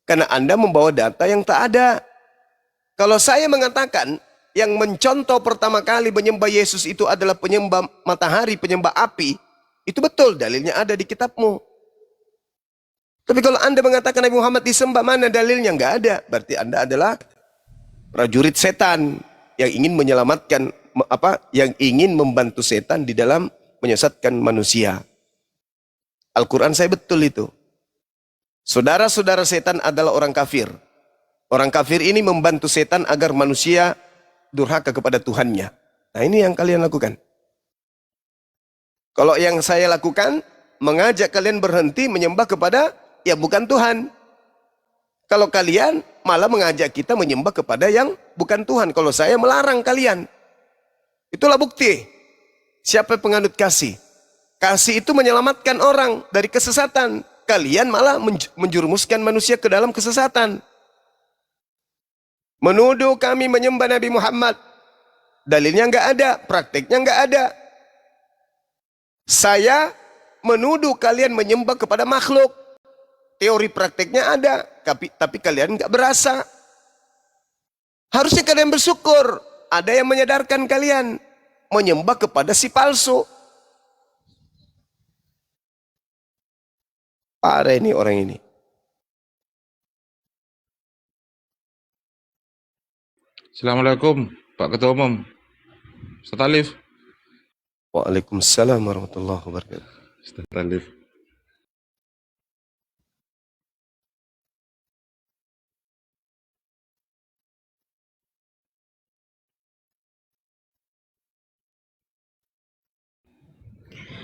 Karena Anda membawa data yang tak ada. Kalau saya mengatakan yang mencontoh pertama kali menyembah Yesus itu adalah penyembah matahari, penyembah api, itu betul dalilnya ada di kitabmu. Tapi kalau Anda mengatakan Nabi Muhammad disembah, mana dalilnya? Nggak ada. Berarti Anda adalah prajurit setan yang ingin menyelamatkan yang ingin membantu setan di dalam menyesatkan manusia. Al-Quran saya betul itu. Saudara-saudara setan adalah orang kafir. Orang kafir ini membantu setan agar manusia durhaka kepada Tuhannya. Nah, ini yang kalian lakukan. Kalau yang saya lakukan, mengajak kalian berhenti menyembah kepada yang bukan Tuhan. Kalau kalian malah mengajak kita menyembah kepada yang bukan Tuhan. Kalau saya melarang kalian. Itulah bukti. Siapa penganut kasih? Kasih itu menyelamatkan orang dari kesesatan. Kalian malah menjerumuskan manusia ke dalam kesesatan. Menuduh kami menyembah Nabi Muhammad. Dalilnya nggak ada, prakteknya nggak ada. Saya menuduh kalian menyembah kepada makhluk. Teori prakteknya ada, tapi kalian nggak berasa. Harusnya kalian bersyukur. Ada yang menyadarkan kalian menyembah kepada si palsu. Parah ini orang ini. Assalamualaikum, Pak Ketua Umum. Ustaz Alif. Waalaikumsalam warahmatullahi wabarakatuh. Ustaz Alif.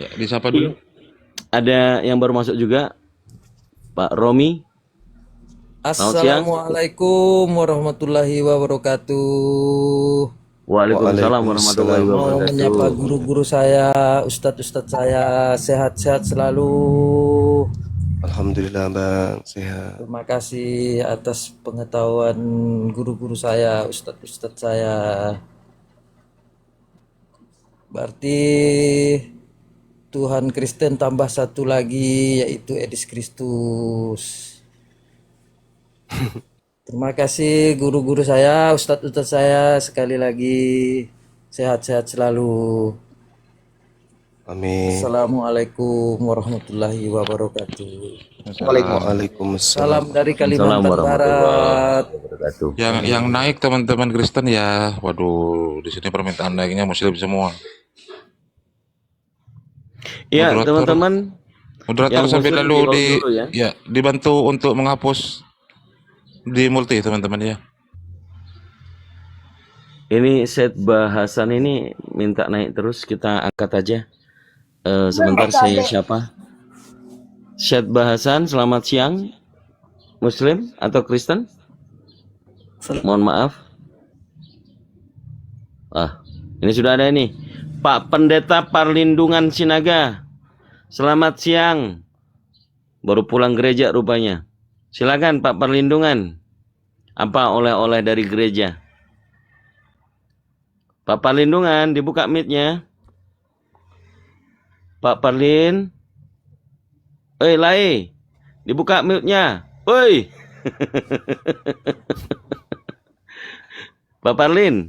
Ya, disapa dulu. Ada yang baru masuk juga, Pak Romi. Selamat siang. Assalamualaikum warahmatullahi wabarakatuh. Waalaikumsalam warahmatullahi Waalaikumsalam. Mau menyapa wabarakatuh. guru-guru saya, ustadz-ustadz saya, sehat-sehat selalu. Alhamdulillah bang, sehat. Terima kasih atas pengetahuan guru-guru saya, ustadz-ustadz saya. Berarti Tuhan Kristen tambah satu lagi, yaitu Yesus Kristus. Terima kasih guru-guru saya, ustadz-ustadz saya, sekali lagi sehat-sehat selalu. Amin. Assalamualaikum warahmatullahi wabarakatuh. Waalaikumsalam. Salam dari Waalaikumsalam Kalimantan warahmatullahi Barat. wabarakatuh. Yang naik teman-teman Kristen ya, waduh, di sini permintaan naiknya Muslim semua. Iya, Moderator, teman-teman moderator yang sampai Muslim lalu di dulu ya. ya dibantu untuk menghapus di multi teman-teman ya. Ini set bahasan ini minta naik terus, kita angkat aja. Sebentar saya siapa? Set bahasan, selamat siang. Muslim atau Kristen? Mohon maaf. Ini sudah ada ini. Pak Pendeta Perlindungan Sinaga. Selamat siang. Baru pulang gereja rupanya. Silakan Pak Perlindungan. Apa oleh-oleh dari gereja? Pak Perlindungan, dibuka mic-nya. Pak Perlin. Lai. Dibuka mic-nya. Oi. Pak Perlin.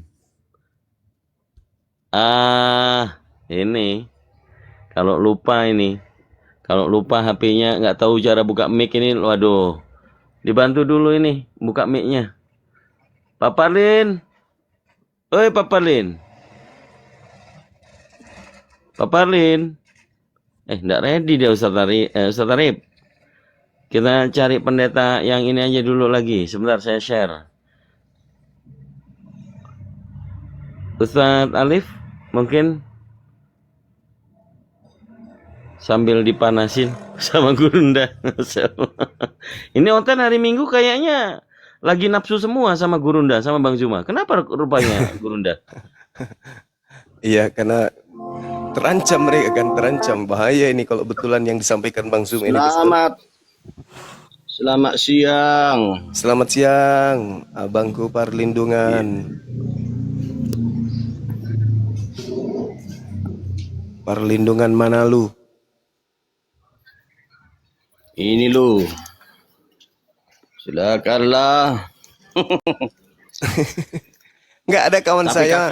Ini. Kalau lupa ini. Kalau lupa HP-nya nggak tahu cara buka mic ini, waduh. Dibantu dulu ini, buka mic-nya. Pak Perlin. Oi Pak Perlin. Pak Perlin. Nggak ready dia Ustaz Arif. Kita cari pendeta yang ini aja dulu lagi. Sebentar saya share. Ustaz Alif mungkin sambil dipanasin sama Gurunda. Ini onten hari Minggu kayaknya lagi nafsu semua sama Gurunda, sama Bang Zuma. Kenapa rupanya Gurunda? Iya, karena terancam mereka kan, terancam. Bahaya ini kalau betulan yang disampaikan Bang Zum ini. Selamat siang. Selamat siang, abangku Perlindungan. Perlindungan mana lu? Ini lu. Silakanlah. Nggak ada kawan Tapi saya.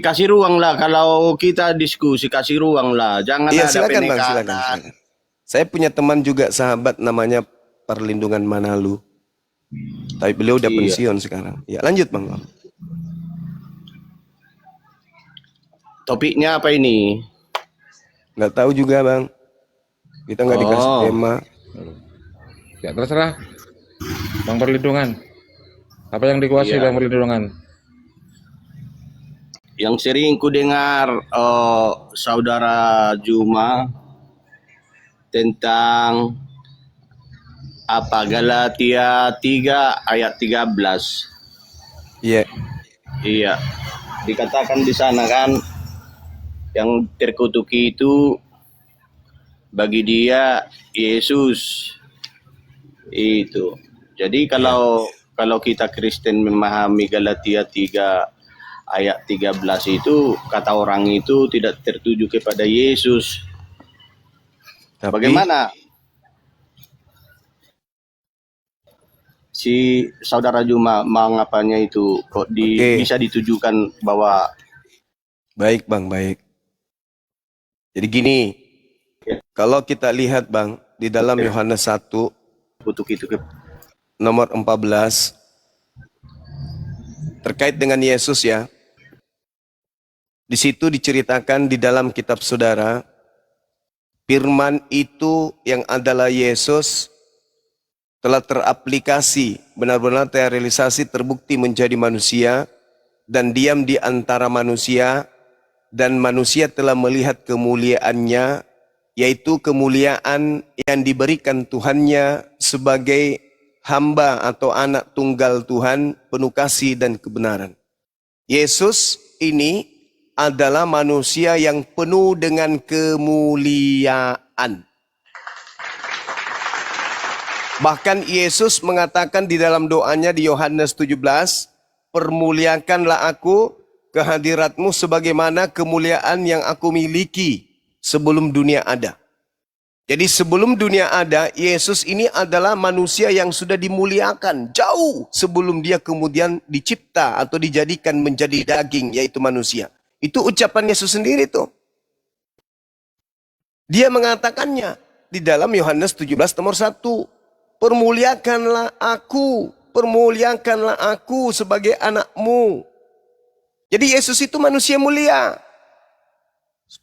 kasih ruang lah kalau kita diskusi, kasih ruang lah. Jangan Iya, ada silakan Bang, penekanan. silakan. Saya punya teman juga sahabat namanya Perlindungan Manalu. Tapi beliau udah Iya. pensiun sekarang. Ya, lanjut Bang. Topiknya apa ini? Nggak tahu juga Bang. Kita nggak dikasih Oh. tema. Ya terserah. Bang Perlindungan. Apa yang dikuasai Iya. Bang Perlindungan? Yang sering ku dengar saudara Juma tentang apa Galatia 3 ayat 13. Iya. Iya. Dikatakan di sana kan yang terkutuki itu bagi dia Yesus itu. Jadi kalau kita Kristen memahami Galatia 3 ayat 13 itu kata orang itu tidak tertuju kepada Yesus. Tapi Bagaimana si saudara Juma mengapanya itu kok Oke. bisa ditujukan bahwa Baik Bang, baik. Jadi gini, kalau kita lihat Bang, di dalam Yohanes 1 kutuk itu nomor 14 terkait dengan Yesus ya. Di situ diceritakan di dalam kitab saudara, firman itu yang adalah Yesus telah teraplikasi, benar-benar terrealisasi, terbukti menjadi manusia dan diam di antara manusia, dan manusia telah melihat kemuliaannya, yaitu kemuliaan yang diberikan Tuhannya sebagai hamba atau anak tunggal Tuhan, penuh kasih dan kebenaran. Yesus ini adalah manusia yang penuh dengan kemuliaan. Bahkan Yesus mengatakan di dalam doanya di Yohanes 17, permuliakanlah aku ke hadiratmu sebagaimana kemuliaan yang aku miliki sebelum dunia ada. Jadi sebelum dunia ada, Yesus ini adalah manusia yang sudah dimuliakan jauh sebelum dia kemudian dicipta atau dijadikan menjadi daging, yaitu manusia. Itu ucapan Yesus sendiri tuh. Dia mengatakannya di dalam Yohanes 17 nomor 1. Permuliakanlah aku sebagai anakmu. Jadi Yesus itu manusia mulia.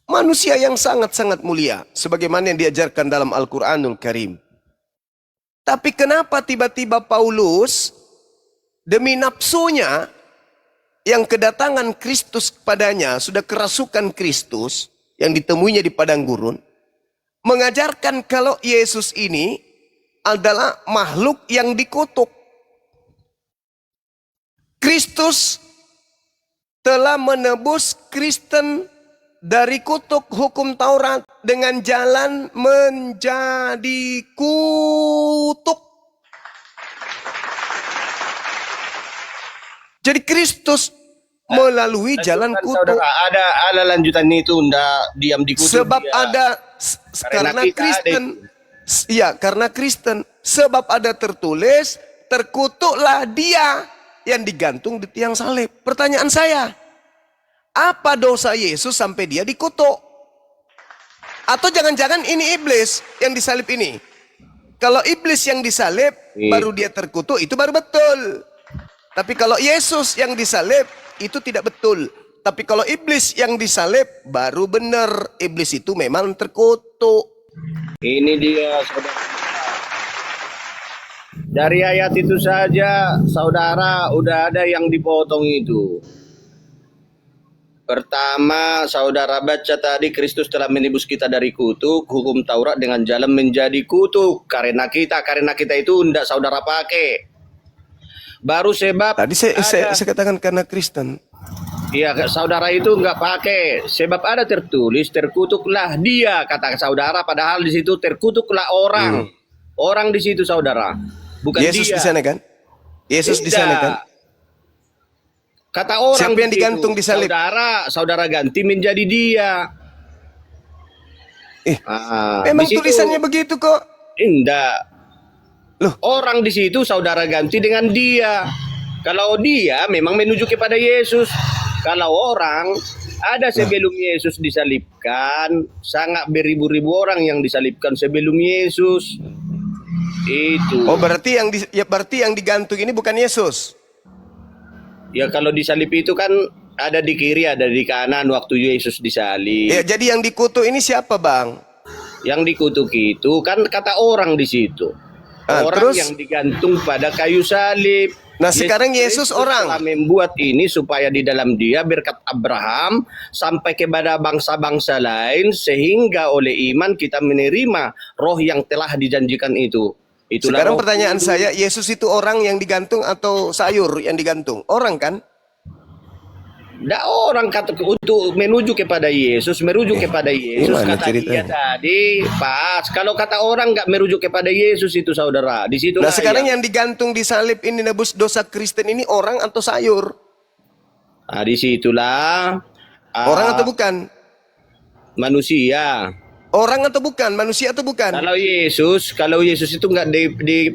Manusia yang sangat-sangat mulia. Sebagaimana yang diajarkan dalam Al-Quranul Karim. Tapi kenapa tiba-tiba Paulus demi nafsunya yang kedatangan Kristus kepadanya, sudah kerasukan Kristus yang ditemuinya di padang gurun, mengajarkan kalau Yesus ini adalah makhluk yang dikutuk. Kristus telah menebus Kristen dari kutuk hukum Taurat dengan jalan menjadi kutuk. Jadi Kristus melalui jalan kutuk. Saudara, ada lanjutan itu, ndak diam di kutuk. Sebab dia. ada karena kita Kristen. ada Ya, karena Kristen. Sebab ada tertulis, terkutuklah dia yang digantung di tiang salib. Pertanyaan saya, apa dosa Yesus sampai dia dikutuk? Atau jangan-jangan ini iblis yang disalib ini? Kalau iblis yang disalib, baru dia terkutuk, itu baru betul. Tapi kalau Yesus yang disalib, itu tidak betul. Tapi kalau iblis yang disalib, baru benar. Iblis itu memang terkutuk. Ini dia, saudara. Dari ayat itu saja, saudara, udah ada yang dipotong itu. Pertama, saudara baca tadi, Kristus telah menebus kita dari kutuk, hukum Taurat dengan jalan menjadi kutuk. Karena kita itu tidak saudara pakai. Baru sebab Tadi saya katakan karena Kristen. Iya, saudara itu nggak pakai. Sebab ada tertulis, terkutuklah dia, kata saudara. Padahal di situ terkutuklah orang. Orang di situ, saudara. Bukan Yesus dia. di sana kan? Yesus di sana kan? Kata orang. Siapa yang begitu. digantung di salib? Saudara ganti menjadi dia. Memang di situ, tulisannya begitu kok. Enggak. Loh, orang di situ saudara ganti dengan dia. Kalau dia memang menuju kepada Yesus. Kalau orang ada sebelum Yesus disalibkan, sangat beribu-ribu orang yang disalibkan sebelum Yesus. Itu. Oh, berarti yang digantung ini bukan Yesus. Ya, kalau disalib itu kan ada di kiri, ada di kanan waktu Yesus disalib. Ya, jadi yang dikutuk ini siapa, Bang? Yang dikutuk itu kan kata orang di situ. Orang terus? yang digantung pada kayu salib. Nah, sekarang Yesus orang. Telah membuat ini supaya di dalam dia berkat Abraham sampai kepada bangsa-bangsa lain, sehingga oleh iman kita menerima roh yang telah dijanjikan itu. Itulah Sekarang roh pertanyaan kudus. saya, Yesus itu orang yang digantung atau sayur yang digantung? Orang kan? Nggak, orang kata untuk menuju kepada Yesus, merujuk kepada Yesus. Gimana Kata ceritanya? dia tadi, pas. Kalau kata orang nggak merujuk kepada Yesus itu, saudara. Di situ. Nah, sekarang yang digantung di salib ini nebus dosa Kristen ini orang atau sayur? Nah, disitulah. Orang atau bukan? Manusia. Orang atau bukan? Manusia atau bukan? Kalau Yesus itu nggak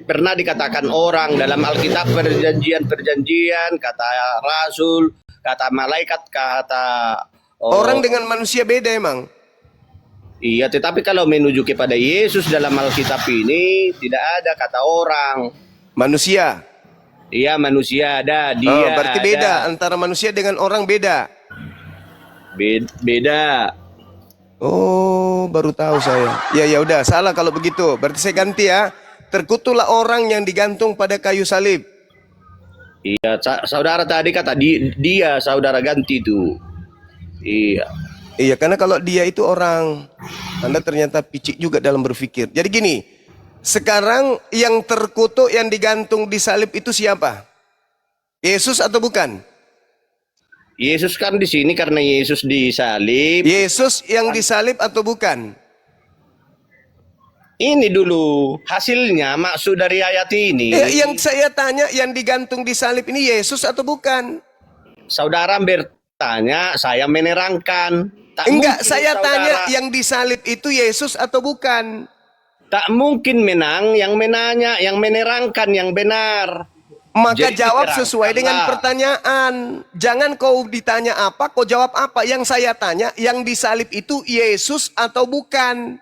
pernah dikatakan orang dalam Alkitab, perjanjian, kata Rasul, kata malaikat, kata orang dengan manusia beda emang. Iya, tetapi kalau menuju kepada Yesus dalam Alkitab ini tidak ada kata orang. Manusia. Iya, manusia ada, dia. Berarti ada. beda antara manusia dengan orang beda. Beda. Oh, baru tahu saya. Ya udah, salah kalau begitu. Berarti saya ganti ya. Terkutuklah orang yang digantung pada kayu salib. Iya, saudara tadi kata dia saudara ganti itu. Iya. Iya, karena kalau dia itu orang, Anda ternyata picik juga dalam berpikir. Jadi gini, sekarang yang terkutuk, yang digantung di salib itu siapa? Yesus atau bukan? Yesus kan di sini karena Yesus disalib. Yesus yang disalib atau bukan? Ini dulu hasilnya maksud dari ayat ini. Yang saya tanya, yang digantung di salib ini Yesus atau bukan? Saudara bertanya, saya menerangkan. Tak Enggak, mungkin, saya saudara. tanya yang disalib itu Yesus atau bukan? Tak mungkin menang yang menanya, yang menerangkan yang benar. Maka Jadi jawab sesuai dengan diterangkanlah. pertanyaan. Jangan kau ditanya apa, kau jawab apa. Yang saya tanya, yang disalib itu Yesus atau bukan?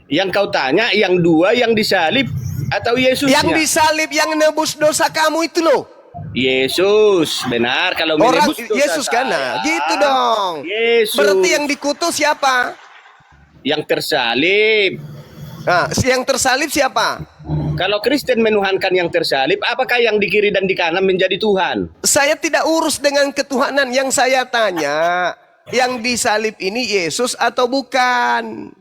Yang kau tanya, yang dua yang disalib atau Yesusnya? Yang disalib, yang nebus dosa kamu itu loh. Yesus, benar. Kalau Orang menebus dosa Yesus kan, nah, saya, gitu dong. Yesus. Berarti yang dikutus siapa? Yang tersalib. Nah, yang tersalib siapa? Kalau Kristen menuhankan yang tersalib, apakah yang di kiri dan di kanan menjadi Tuhan? Saya tidak urus dengan ketuhanan. Yang saya tanya, yang disalib ini Yesus atau bukan?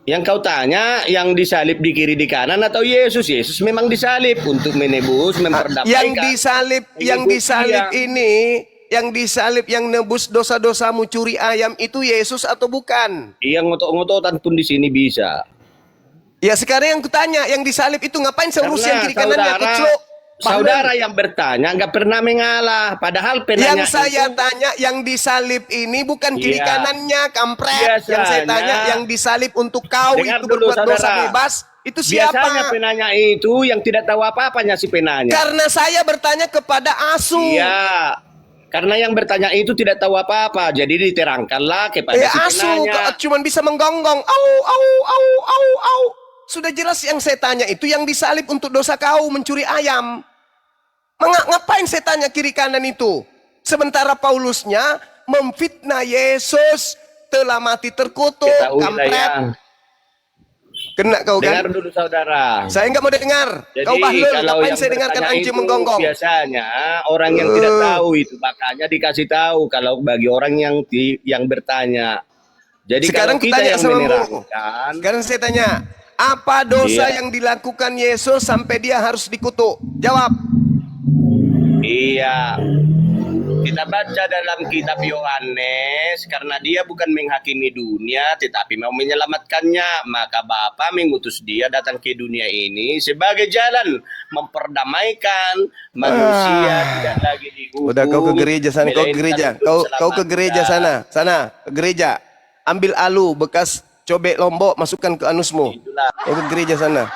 Yang kau tanya, yang disalib di kiri di kanan atau Yesus? Yesus memang disalib untuk menebus, memperdamaikan. Yang disalib ini, yang disalib, yang nebus dosa-dosamu, curi ayam itu Yesus atau bukan? Yang ngotot-ngototan pun di sini bisa. Ya sekarang yang kutanya, yang disalib itu ngapain saya urus yang kiri kanannya? Kucluk. Saudara yang bertanya nggak pernah mengalah, padahal penanya Yang saya tanya, yang disalib ini bukan kiri Iya. kanannya, kampret. Biasanya- Yang saya tanya, yang disalib untuk kau Dengar itu dulu, berbuat dosa saudara. bebas, itu Biasanya siapa? penanya itu yang tidak tahu apa-apanya si penanya. Karena saya bertanya kepada asu. Iya. Karena yang bertanya itu tidak tahu apa-apa, jadi diterangkanlah kepada si Asu penanya. cuman bisa menggonggong. Au, au, au, au, au. Sudah jelas yang saya tanya itu yang disalib untuk dosa kau mencuri ayam. Ngapain saya tanya kiri kanan itu? Sementara Paulusnya memfitnah Yesus telah mati terkutuk, Ketahuilah kampret. ya. Kena kau Dengar kan? dulu saudara. Saya nggak mau dengar. Jadi Kau bahlul, kalau ngapain yang saya dengarkan bertanya anjing itu menggonggong? biasanya orang yang tidak tahu itu, makanya dikasih tahu kalau bagi orang yang bertanya. Jadi Sekarang kalau kita kutanya yang sama mu. menerangkan, Sekarang saya tanya, apa dosa Iya. yang dilakukan Yesus sampai dia harus dikutuk? Jawab. iya. Kita baca dalam kitab Yohanes, karena dia bukan menghakimi dunia, tetapi mau menyelamatkannya. Maka Bapa mengutus dia datang ke dunia ini sebagai jalan memperdamaikan manusia, tidak lagi dihukum. Udah kau ke gereja sana, kau ke melainkan gereja. untuk Kau ke gereja selamatkan. sana, ke gereja. Ambil alu bekas cobek lombok, masukkan ke anusmu. Itulah. Kau ke gereja sana.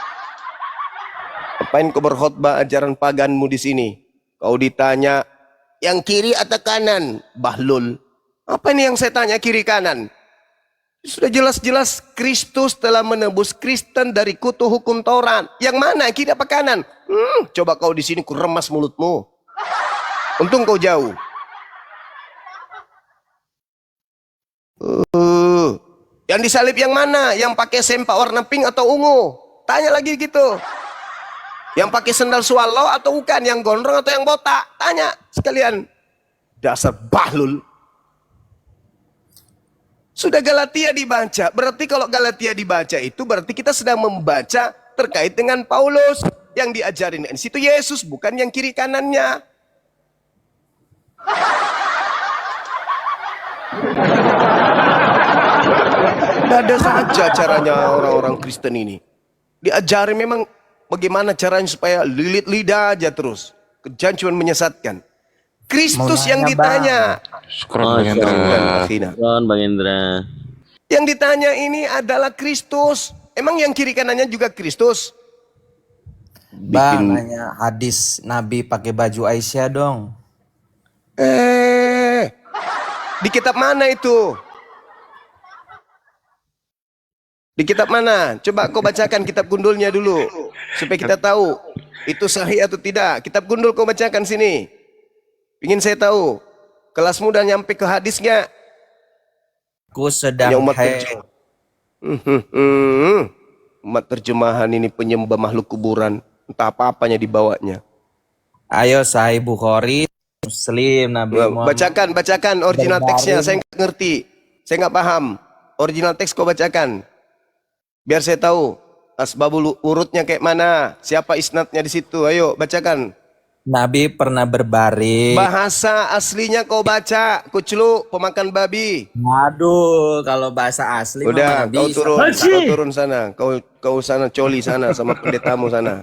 Apain kau berkhotbah ajaran paganmu di sini? Kau ditanya yang kiri atau kanan? Bahlul. Apa ini yang saya tanya kiri kanan? Sudah jelas-jelas Kristus telah menebus Kristen dari kutu hukum Taurat. Yang mana, kiri apa kanan? Coba kau di sini ku remas mulutmu. Untung kau jauh. Yang disalib yang mana? Yang pakai sempak warna pink atau ungu? Tanya lagi gitu. Yang pakai sendal swallow atau bukan? Yang gondrong atau yang botak? Tanya sekalian. Dasar bahlul. Sudah Galatia dibaca. Berarti kalau Galatia dibaca itu berarti kita sedang membaca terkait dengan Paulus. Yang diajarin di situ Yesus, bukan yang kiri kanannya. Ada saja caranya orang-orang Kristen ini. Diajari memang bagaimana caranya supaya lilit lidah aja terus. Jangan cuma menyesatkan. Kristus yang ditanya. Syukron Bang Hendra. Syukron Bang Hendra. Yang ditanya ini adalah Kristus. Emang yang kiri kanannya juga Kristus? Bang, nanya hadis Nabi pakai baju Aisyah dong. Di kitab mana itu? Di kitab mana? Coba kau bacakan kitab gundulnya dulu. Supaya kita tahu itu sahih atau tidak. Kitab gundul kau bacakan sini. Ingin saya tahu. Kelasmu udah nyampe ke hadisnya. Ku sedang Umat terjemahan ini penyembah makhluk kuburan. Entah apa-apanya dibawanya. Ayo Sahih Bukhari, Muslim, Nabi Muhammad. Bacakan original teksnya. Saya nggak ngerti. Saya nggak paham. Original teks kau bacakan. Biar saya tahu asbabul urutnya kayak mana, siapa isnadnya di situ. Ayo bacakan. Nabi pernah berbaring. Bahasa aslinya kau baca, kuclu pemakan babi. Aduh, kalau bahasa asli mah Udah, mana kau bisa. turun sana. Kau sana coli sana sama pendetamu sana.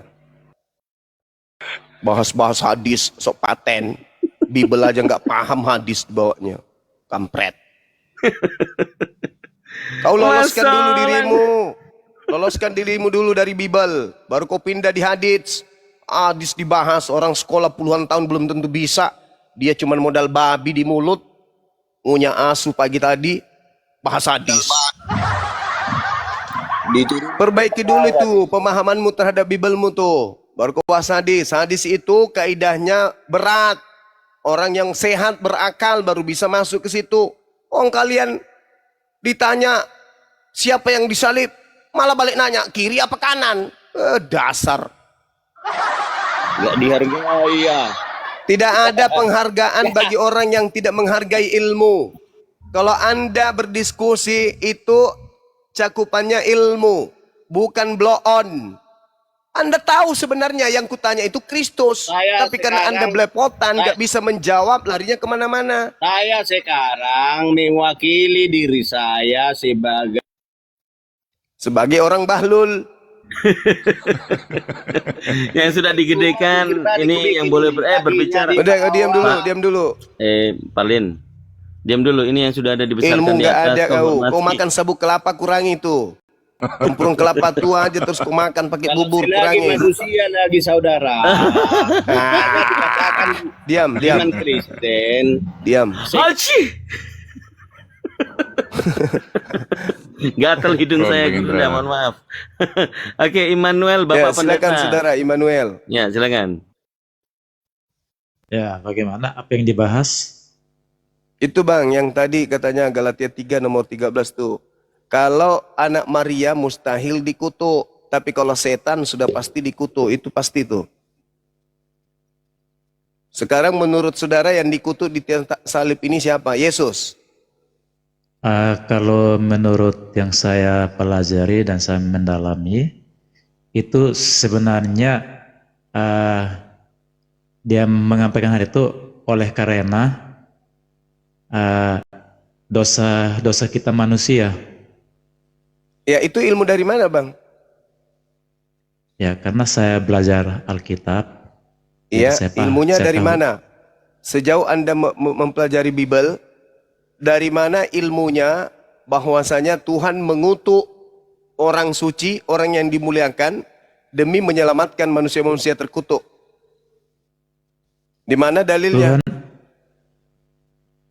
Bahas-bahas hadis sok paten. Bibel aja nggak paham hadis bawanya. Kampret. Kau loloskan dulu dirimu. Loloskan dirimu dulu dari Bibel, baru kau pindah di hadis. Hadis dibahas, orang sekolah puluhan tahun belum tentu bisa. Dia cuma modal babi di mulut, ngunyah asu pagi tadi, bahas hadis. Perbaiki dulu itu pemahamanmu terhadap Bibelmu tuh. Baru kau bahas hadis. Hadis itu kaidahnya berat. Orang yang sehat berakal baru bisa masuk ke situ. Kalian ditanya siapa yang disalib, malah balik nanya kiri apa kanan. Dasar. Nggak dihargai ya. Tidak ada penghargaan bagi orang yang tidak menghargai ilmu. Kalau Anda berdiskusi itu cakupannya ilmu, bukan blow on. Anda tahu sebenarnya yang kutanya itu Kristus, tapi karena Anda belepotan nggak bisa menjawab, larinya kemana-mana. Saya sekarang mewakili diri saya sebagai orang bahlul. Yang sudah digedekan ini yang boleh berbicara. Udah, diam dulu. Palin. Diam dulu, ini yang sudah ada dibesarkan Ilmu di nggak atas. ada kau makan sabuk kelapa kurangi itu. Tempurung kelapa tua aja terus kau makan pakai bubur kurangi. Manusia lagi saudara. Diam. Kristen. Diam. Gatal hidung saya gitu ya, mohon maaf. Oke, Immanuel, Bapak silakan Pendeta. saudara Immanuel. Ya, silakan. Ya, bagaimana apa yang dibahas? Itu Bang, yang tadi katanya Galatia 3 nomor 13 tuh. Kalau anak Maria mustahil dikutuk, tapi kalau setan sudah pasti dikutuk, itu pasti tuh. Sekarang menurut saudara yang dikutuk di tiang salib ini siapa? Yesus. Kalau menurut yang saya pelajari dan saya mendalami, itu sebenarnya dia menyampaikan hal itu oleh karena dosa kita manusia. Ya, itu ilmu dari mana Bang? Ya, karena saya belajar Alkitab. Iya, ilmunya dari mana? Sejauh Anda mempelajari Bible, dari mana ilmunya bahwasanya Tuhan mengutuk orang suci, orang yang dimuliakan demi menyelamatkan manusia-manusia terkutuk? Di mana dalilnya?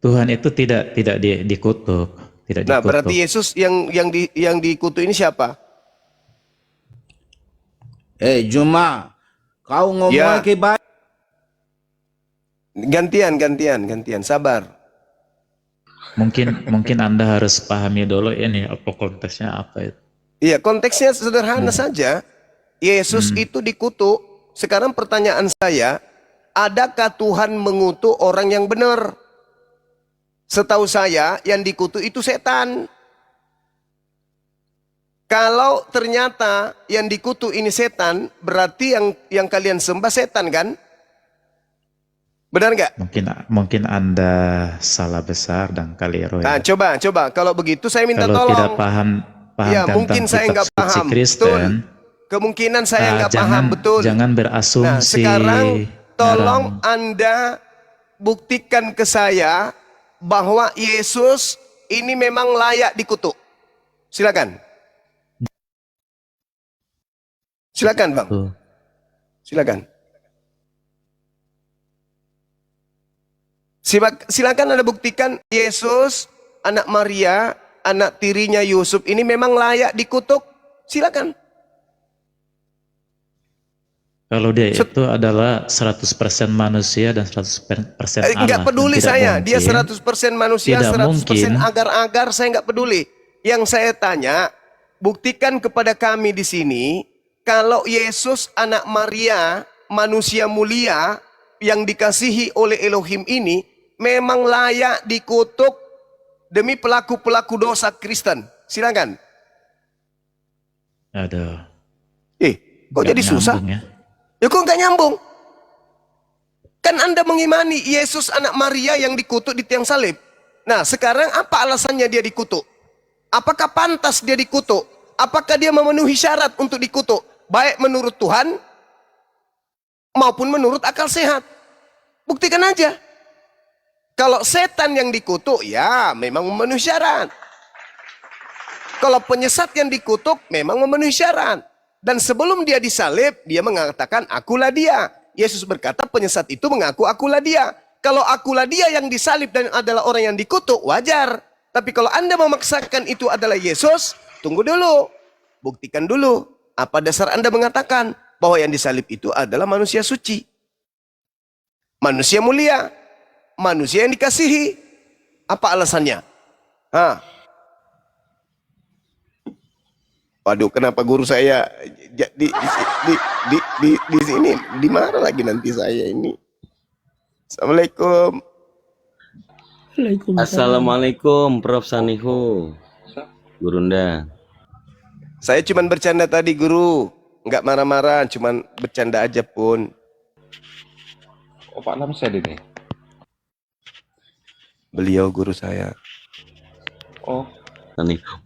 Tuhan itu tidak dikutuk, tidak Nah, dikutuk. berarti Yesus yang dikutuk ini siapa? Juma, kau ngomong Ya. lagi baik. Gantian, sabar. Mungkin Anda harus pahami dulu ini apa konteksnya apa itu. Iya, konteksnya sederhana saja. Yesus itu dikutuk. Sekarang pertanyaan saya, adakah Tuhan mengutuk orang yang benar? Setahu saya yang dikutuk itu setan. Kalau ternyata yang dikutuk ini setan, berarti yang kalian sembah setan kan? Benar nggak? Mungkin Anda salah besar dan keliru ya. Nah, coba. Kalau begitu saya minta Kalau tolong. tidak paham Ya, tentang mungkin saya kitab nggak suci paham. Kristen, Betul. Kemungkinan saya nggak paham, betul. Jangan Nah, berasumsi. sekarang tolong ngarang. Anda buktikan ke saya bahwa Yesus ini memang layak dikutuk. Silakan. Silakan, Bang. Silakan. Silakan Anda buktikan Yesus, anak Maria, anak tirinya Yusuf ini memang layak dikutuk. Silakan. Kalau dia itu adalah 100% manusia dan 100% Allah. Enggak peduli Tidak saya, mungkin, dia 100% manusia, tidak 100% mungkin. agar-agar, saya enggak peduli. Yang saya tanya, buktikan kepada kami di sini, kalau Yesus anak Maria, manusia mulia, yang dikasihi oleh Elohim ini, memang layak dikutuk demi pelaku-pelaku dosa Kristen. Silakan. Aduh. Kok Nggak jadi susah? nyambung ya. Ya kok nggak nyambung? Kan Anda mengimani Yesus anak Maria yang dikutuk di tiang salib. Nah, sekarang apa alasannya dia dikutuk? Apakah pantas dia dikutuk? Apakah dia memenuhi syarat untuk dikutuk? Baik menurut Tuhan maupun menurut akal sehat. Buktikan aja. Kalau setan yang dikutuk, ya memang memenuhi syarat. Kalau penyesat yang dikutuk, memang memenuhi syarat. Dan sebelum dia disalib, dia mengatakan, akulah dia. Yesus berkata, penyesat itu mengaku, akulah dia. Kalau akulah dia yang disalib dan adalah orang yang dikutuk, wajar. Tapi kalau Anda memaksakan itu adalah Yesus, tunggu dulu. Buktikan dulu. Apa dasar Anda mengatakan bahwa yang disalib itu adalah manusia suci? Manusia mulia. Manusia yang dikasihi. Apa alasannya? Waduh, kenapa guru saya di sini dimarah lagi nanti saya ini. Assalamualaikum. Assalamualaikum, Prof. Sanihu. Gurunda. Saya cuma bercanda tadi, guru. Nggak marah-marah, cuma bercanda aja pun. Oh, Pak Lamsed ini. Beliau guru saya. Oh,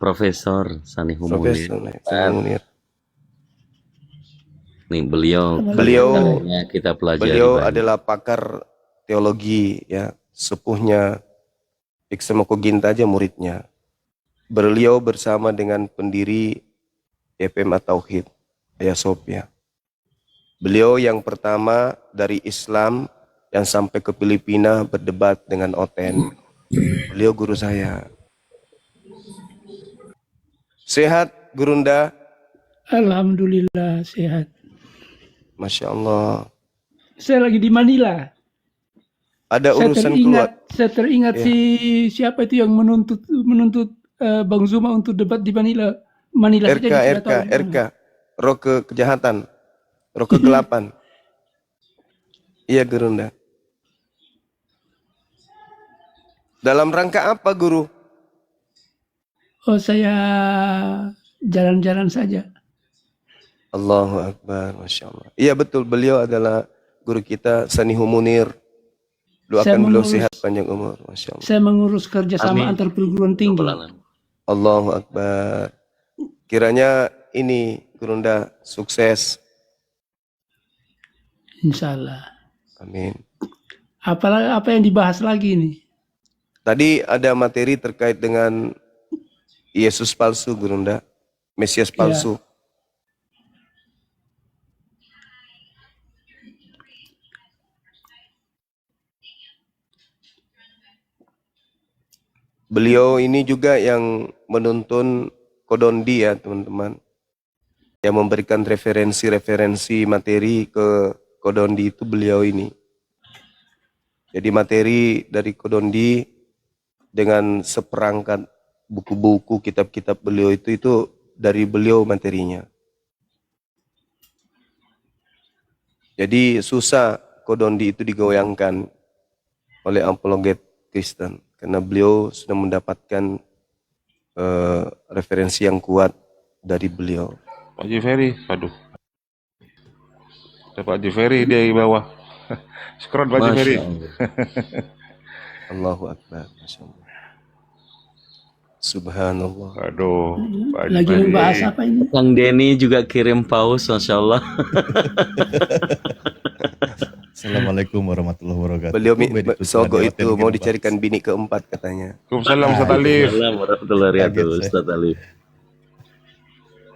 Profesor Sanihu Profesor Munir. Nih beliau kita pelajari. Beliau banyak. adalah pakar teologi, ya, sepuhnya Iksemoko Ginta aja muridnya. Beliau bersama dengan pendiri FMA Tauhid, Ayah Sofia. Beliau yang pertama dari Islam yang sampai ke Filipina berdebat dengan Oten. Beliau guru saya. Sehat, Gurunda? Alhamdulillah sehat. Masya Allah. Saya lagi di Manila. Ada urusan keluar. Saya teringat Ya. siapa itu yang menuntut Bang Zuma untuk debat di Manila. RK, roh kejahatan, roh kegelapan. Iya, Gurunda. Dalam rangka apa, Guru? Oh, saya jalan-jalan saja. Allahu Akbar, Masya Allah. Iya betul, beliau adalah guru kita, Sanihu Munir. Doakan beliau sehat panjang umur, Masya Allah. Saya mengurus kerjasama antar perguruan tinggi. Allahu Akbar. Kiranya ini, Gurunda, sukses. Insya Allah. Amin. Apa yang dibahas lagi ini? Tadi ada materi terkait dengan Yesus palsu, Gurunda. Mesias palsu. Beliau ini juga yang menuntun Kodondi, ya teman-teman. Yang memberikan referensi-referensi materi ke Kodondi itu beliau ini. Jadi materi dari Kodondi dengan seperangkat buku-buku, kitab-kitab beliau itu dari beliau materinya. Jadi susah Kodondi itu digoyangkan oleh apologet Kristen. Karena beliau sudah mendapatkan referensi yang kuat dari beliau. Pak Jiferi, aduh. Ada Pak Jiferi dia di bawah. Syukron Pak Jiferi. Allahu Akbar. Masya Allah. Subhanallah. Aduh. Pak Lagi Jiferi. membahas apa ini? Kang Denny juga kirim paus, Masya Allah. Assalamualaikum warahmatullahi wabarakatuh. Beliau Sogo itu mau dicarikan bini keempat katanya. Waalaikumsalam Ustaz Alif. Waalaikumsalam warahmatullahi wabarakatuh, Ustaz Alif.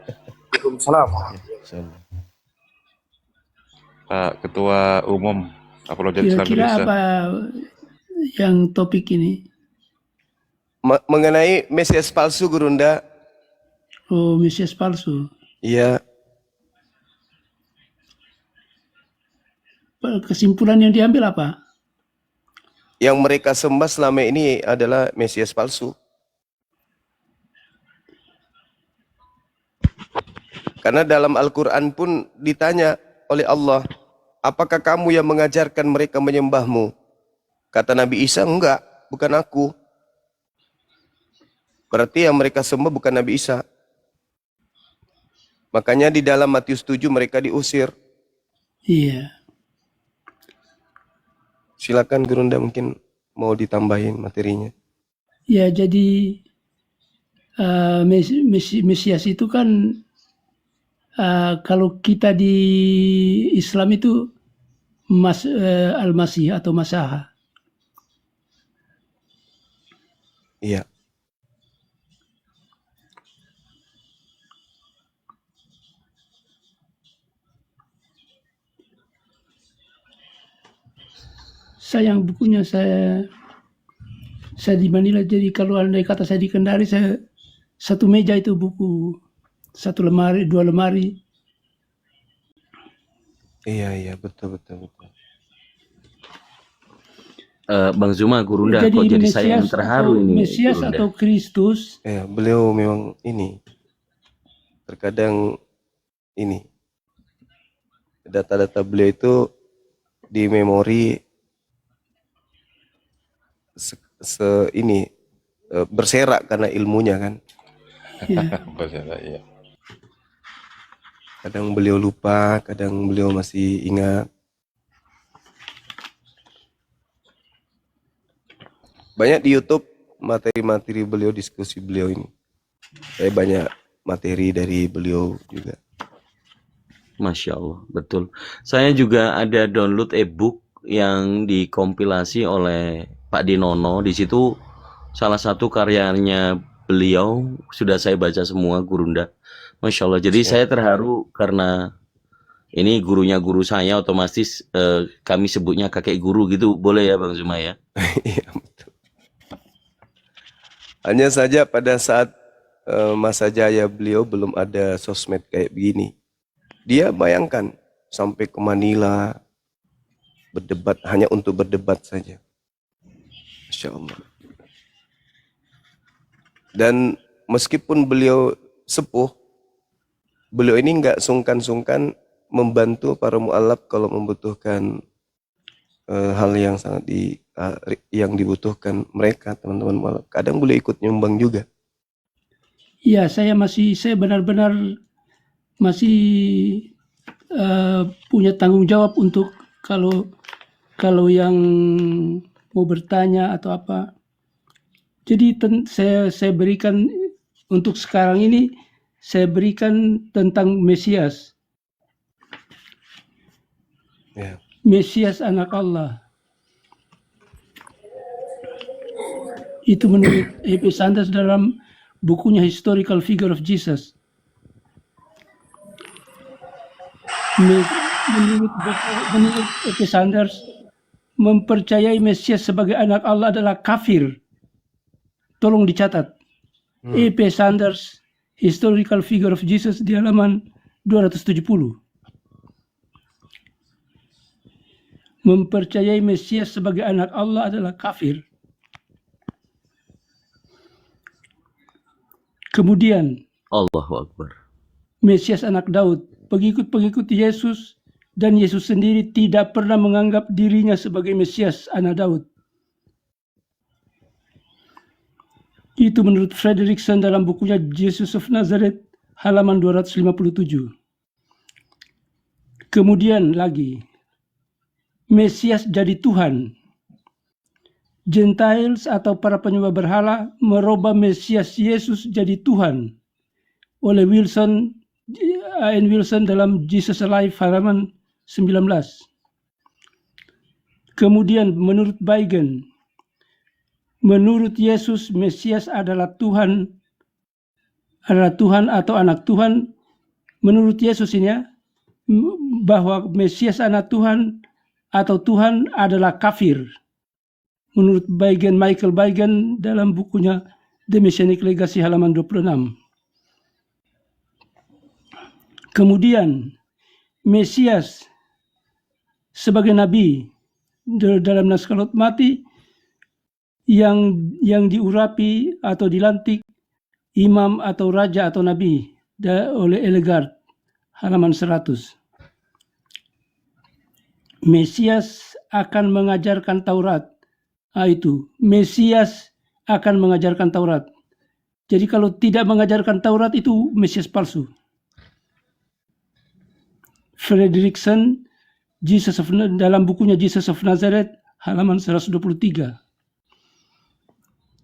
Waalaikumsalam. Pak Ketua Umum Apologet Islam Kira-kira Indonesia. apa yang topik ini? Mengenai Mesias palsu, Gurunda. Oh, Mesias palsu. Iya. Kesimpulan yang diambil apa? Yang mereka sembah selama ini adalah Mesias palsu. Karena dalam Al-Quran pun ditanya oleh Allah, apakah kamu yang mengajarkan mereka menyembahmu? Kata Nabi Isa, enggak, bukan aku. Berarti yang mereka sembah bukan Nabi Isa. Makanya di dalam Matius 7 mereka diusir. Iya. Silakan Gurunda, mungkin mau ditambahin materinya. Ya, jadi Mesias itu kan kalau kita di Islam itu Al-Masih atau Masaha. Iya. Sayang bukunya saya di Manila, jadi kalau andai kata saya di Kendari, saya satu meja itu buku, satu lemari, 2 lemari. Iya, betul. Bang Zuma, Gurunda, Jadi kok jadi saya yang Mesias terharu atau ini, Mesias Gurunda. atau Kristus, Ya, beliau memang ini terkadang ini data-data beliau itu di memori berserak karena ilmunya kan. Berserak, iya. Kadang beliau lupa, kadang beliau masih ingat. Banyak di YouTube materi-materi beliau, diskusi beliau ini. Saya banyak materi dari beliau juga. Masya Allah, betul. Saya juga ada download e-book yang dikompilasi oleh Pak Dinono. Di situ salah satu karyanya beliau sudah saya baca semua, Gurunda. Masya Allah. Jadi saya terharu karena ini gurunya guru saya, otomatis kami sebutnya kakek guru gitu. Boleh ya Bang Zuma ya? Iya, betul. Hanya saja pada saat masa jaya beliau belum ada sosmed kayak begini. Dia bayangkan sampai ke Manila berdebat hanya untuk berdebat saja. Masya Allah. Dan meskipun beliau sepuh, beliau ini nggak sungkan-sungkan membantu para mu'alaf kalau membutuhkan hal yang sangat yang dibutuhkan mereka, teman-teman mu'alaf. Kadang beliau ikut nyumbang juga. ya saya benar-benar masih punya tanggung jawab untuk kalau yang mau bertanya atau apa. Jadi saya berikan untuk sekarang ini, saya berikan tentang Mesias. Ya. Mesias anak Allah. Itu menurut E.P. Sanders dalam bukunya Historical Figure of Jesus. Menurut E.P. Sanders, mempercayai Mesias sebagai anak Allah adalah kafir. Tolong dicatat. E.P. Sanders, Historical Figure of Jesus di halaman 270. Mempercayai Mesias sebagai anak Allah adalah kafir. Kemudian, Allahu Akbar. Mesias anak Daud, pengikut-pengikut Yesus dan Yesus sendiri tidak pernah menganggap dirinya sebagai Mesias anak Daud. Itu menurut Frederickson dalam bukunya Jesus of Nazareth halaman 257. Kemudian lagi, Mesias jadi Tuhan. Gentiles atau para penyembah berhala merubah Mesias Yesus jadi Tuhan oleh A.N. Wilson dalam Jesus Alive halaman 19. Kemudian menurut Beigen, menurut Yesus Mesias adalah Tuhan atau anak Tuhan. Menurut Yesus ini ya, bahwa Mesias anak Tuhan atau Tuhan adalah kafir. Menurut Michael Beigen dalam bukunya The Messianic Legacy halaman 26. Kemudian Mesias sebagai nabi dalam naskah Lot Mati yang diurapi atau dilantik imam atau raja atau nabi oleh Elegard halaman 100. Mesias akan mengajarkan Taurat. Itu Mesias akan mengajarkan Taurat. Jadi kalau tidak mengajarkan Taurat itu Mesias palsu. Frederickson dalam bukunya Jesus of Nazareth halaman 123.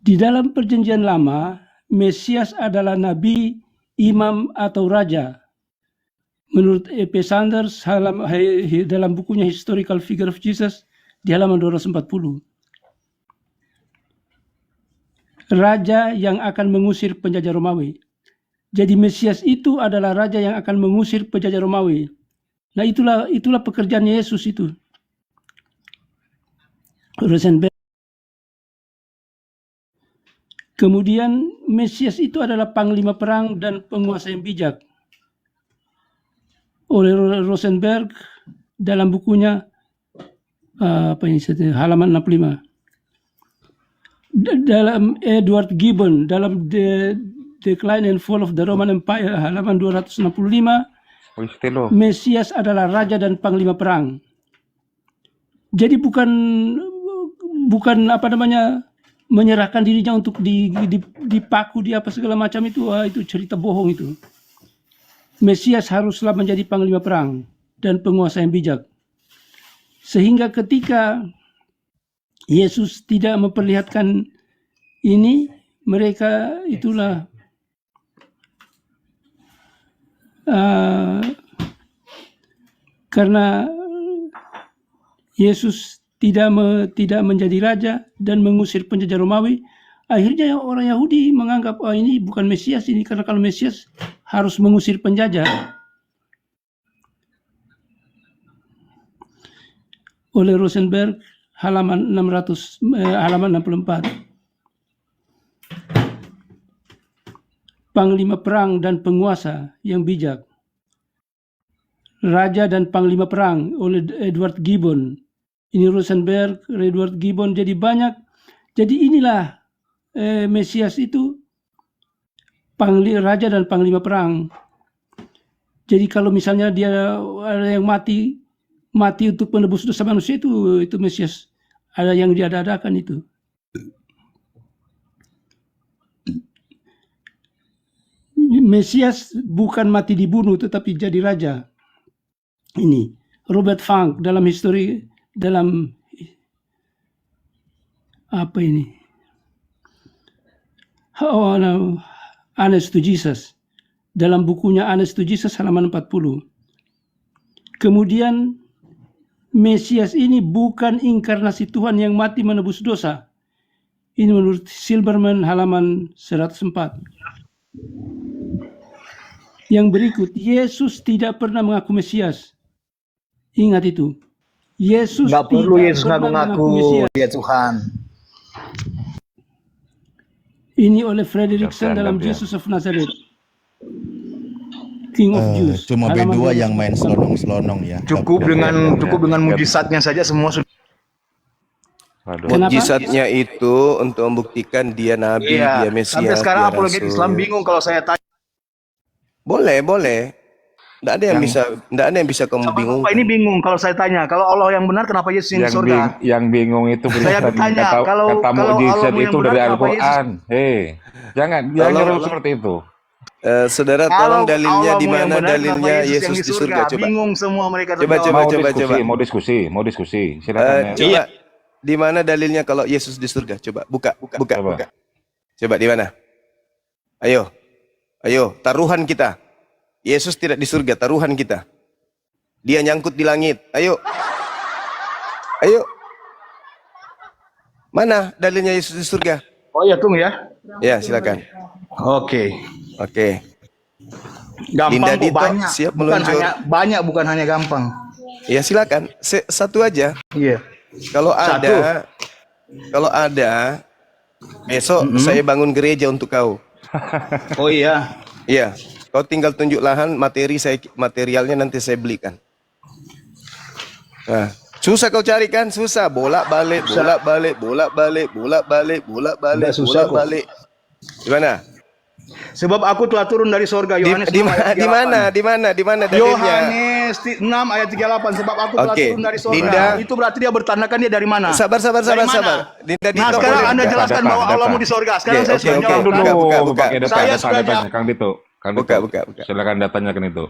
Di dalam perjanjian lama, Mesias adalah nabi, imam, atau raja. Menurut E.P. Sanders dalam bukunya Historical Figure of Jesus di halaman 240. Raja yang akan mengusir penjajah Romawi. Jadi Mesias itu adalah raja yang akan mengusir penjajah Romawi. Nah, itulah pekerjaannya Yesus itu. Rosenberg. Kemudian Mesias itu adalah panglima perang dan penguasa yang bijak. Oleh Rosenberg dalam bukunya halaman 65. Dalam Edward Gibbon dalam The Decline and Fall of the Roman Empire halaman 265, Mesias adalah raja dan panglima perang. Jadi bukan menyerahkan dirinya untuk dipaku di apa segala macam itu cerita bohong itu. Mesias haruslah menjadi panglima perang dan penguasa yang bijak. Sehingga ketika Yesus tidak memperlihatkan ini, mereka itulah karena Yesus tidak menjadi raja dan mengusir penjajah Romawi, akhirnya orang Yahudi menganggap ini bukan Mesias ini, karena kalau Mesias harus mengusir penjajah. Oleh Rosenberg halaman 64. Panglima perang dan penguasa yang bijak. Raja dan panglima perang oleh Edward Gibbon. Ini Rosenberg, Edward Gibbon, jadi banyak. Jadi inilah Mesias itu raja dan panglima perang. Jadi kalau misalnya dia ada yang mati untuk menebus dosa manusia, itu Mesias. Ada yang diada-adakan itu. Mesias bukan mati dibunuh tetapi jadi raja. Ini Robert Funk dalam apa ini? Honest to Jesus. Dalam bukunya Honest to Jesus halaman 40. Kemudian Mesias ini bukan inkarnasi Tuhan yang mati menebus dosa. Ini menurut Silberman halaman 104. Yang berikut, Yesus tidak pernah mengaku Mesias. Ingat itu. Yesus nggak perlu Yesus ngaku dia Tuhan. Ini oleh Frederickson dalam Jesus of Nazareth. King of Jews. Cuma B2 yang main selonong-selonong ya. Cukup dengan mujizatnya saja semua sudah. Mujizatnya itu untuk membuktikan dia nabi, dia Mesias. Sampai sekarang dia apologet Islam bingung kalau saya tanya. Boleh. Tidak ada yang bisa kamu bingung. Ini bingung kalau saya tanya. Kalau Allah yang benar, kenapa Yesus yang di surga? Yang bingung itu saya bertanya. Kalau mujizat Allah itu dari Al-Quran. Jangan seperti itu. Saudara, tolong dalilnya di mana dalilnya Yesus di surga? Coba. Bingung semua mereka. Coba. Mau diskusi. Silakan. Coba. Di mana dalilnya kalau Yesus di surga? Coba buka. Coba di mana? Ayo, taruhan kita. Yesus tidak di surga, taruhan kita. Dia nyangkut di langit. Ayo. Mana dalilnya Yesus di surga? Oh ya, Tung ya. Ya, silakan. Oke. Gampang Dinda kok, Dito banyak. siap meluncur. Bukan hanya gampang. Ya, silakan. Satu aja. Iya. Kalau ada besok saya bangun gereja untuk kau. Oh iya. Iya. Kau tinggal tunjuk lahan, materialnya nanti saya belikan. Nah, susah kau cari kan? Susah. Bolak-balik. Susah kok. Gimana? Sebab aku telah turun dari sorga. Yohanes Di mana dalilnya? Yohanes 6 ayat 38. Sebab aku telah turun dari sorga. Dinda, itu berarti dia bertandakan dia dari mana? Sabar. Dinda Dito, nah, sekarang Anda jelaskan bahwa Allah mau di sorga. Sekarang saya sudah jawab. Buka. Saya sudah jawab. Kang Dito. Buka. Silakan datanya kan itu.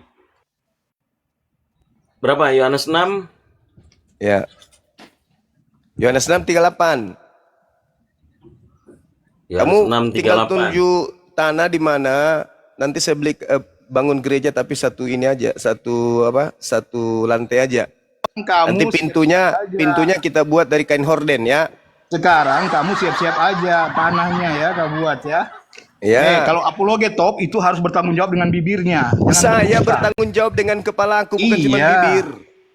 Berapa? Yohanes 6? Ya. Yohanes 6:38. Kamu tinggal tunjuk tanah di mana nanti saya beli bangun gereja tapi satu ini aja, satu lantai aja. Nanti pintunya kita buat dari kain horden ya. Sekarang kamu siap-siap aja tanahnya ya kamu buat ya. Ya. Kalau apologet top itu harus bertanggung jawab dengan bibirnya. Saya bertanggung jawab dengan kepala aku, bukan cuma bibir.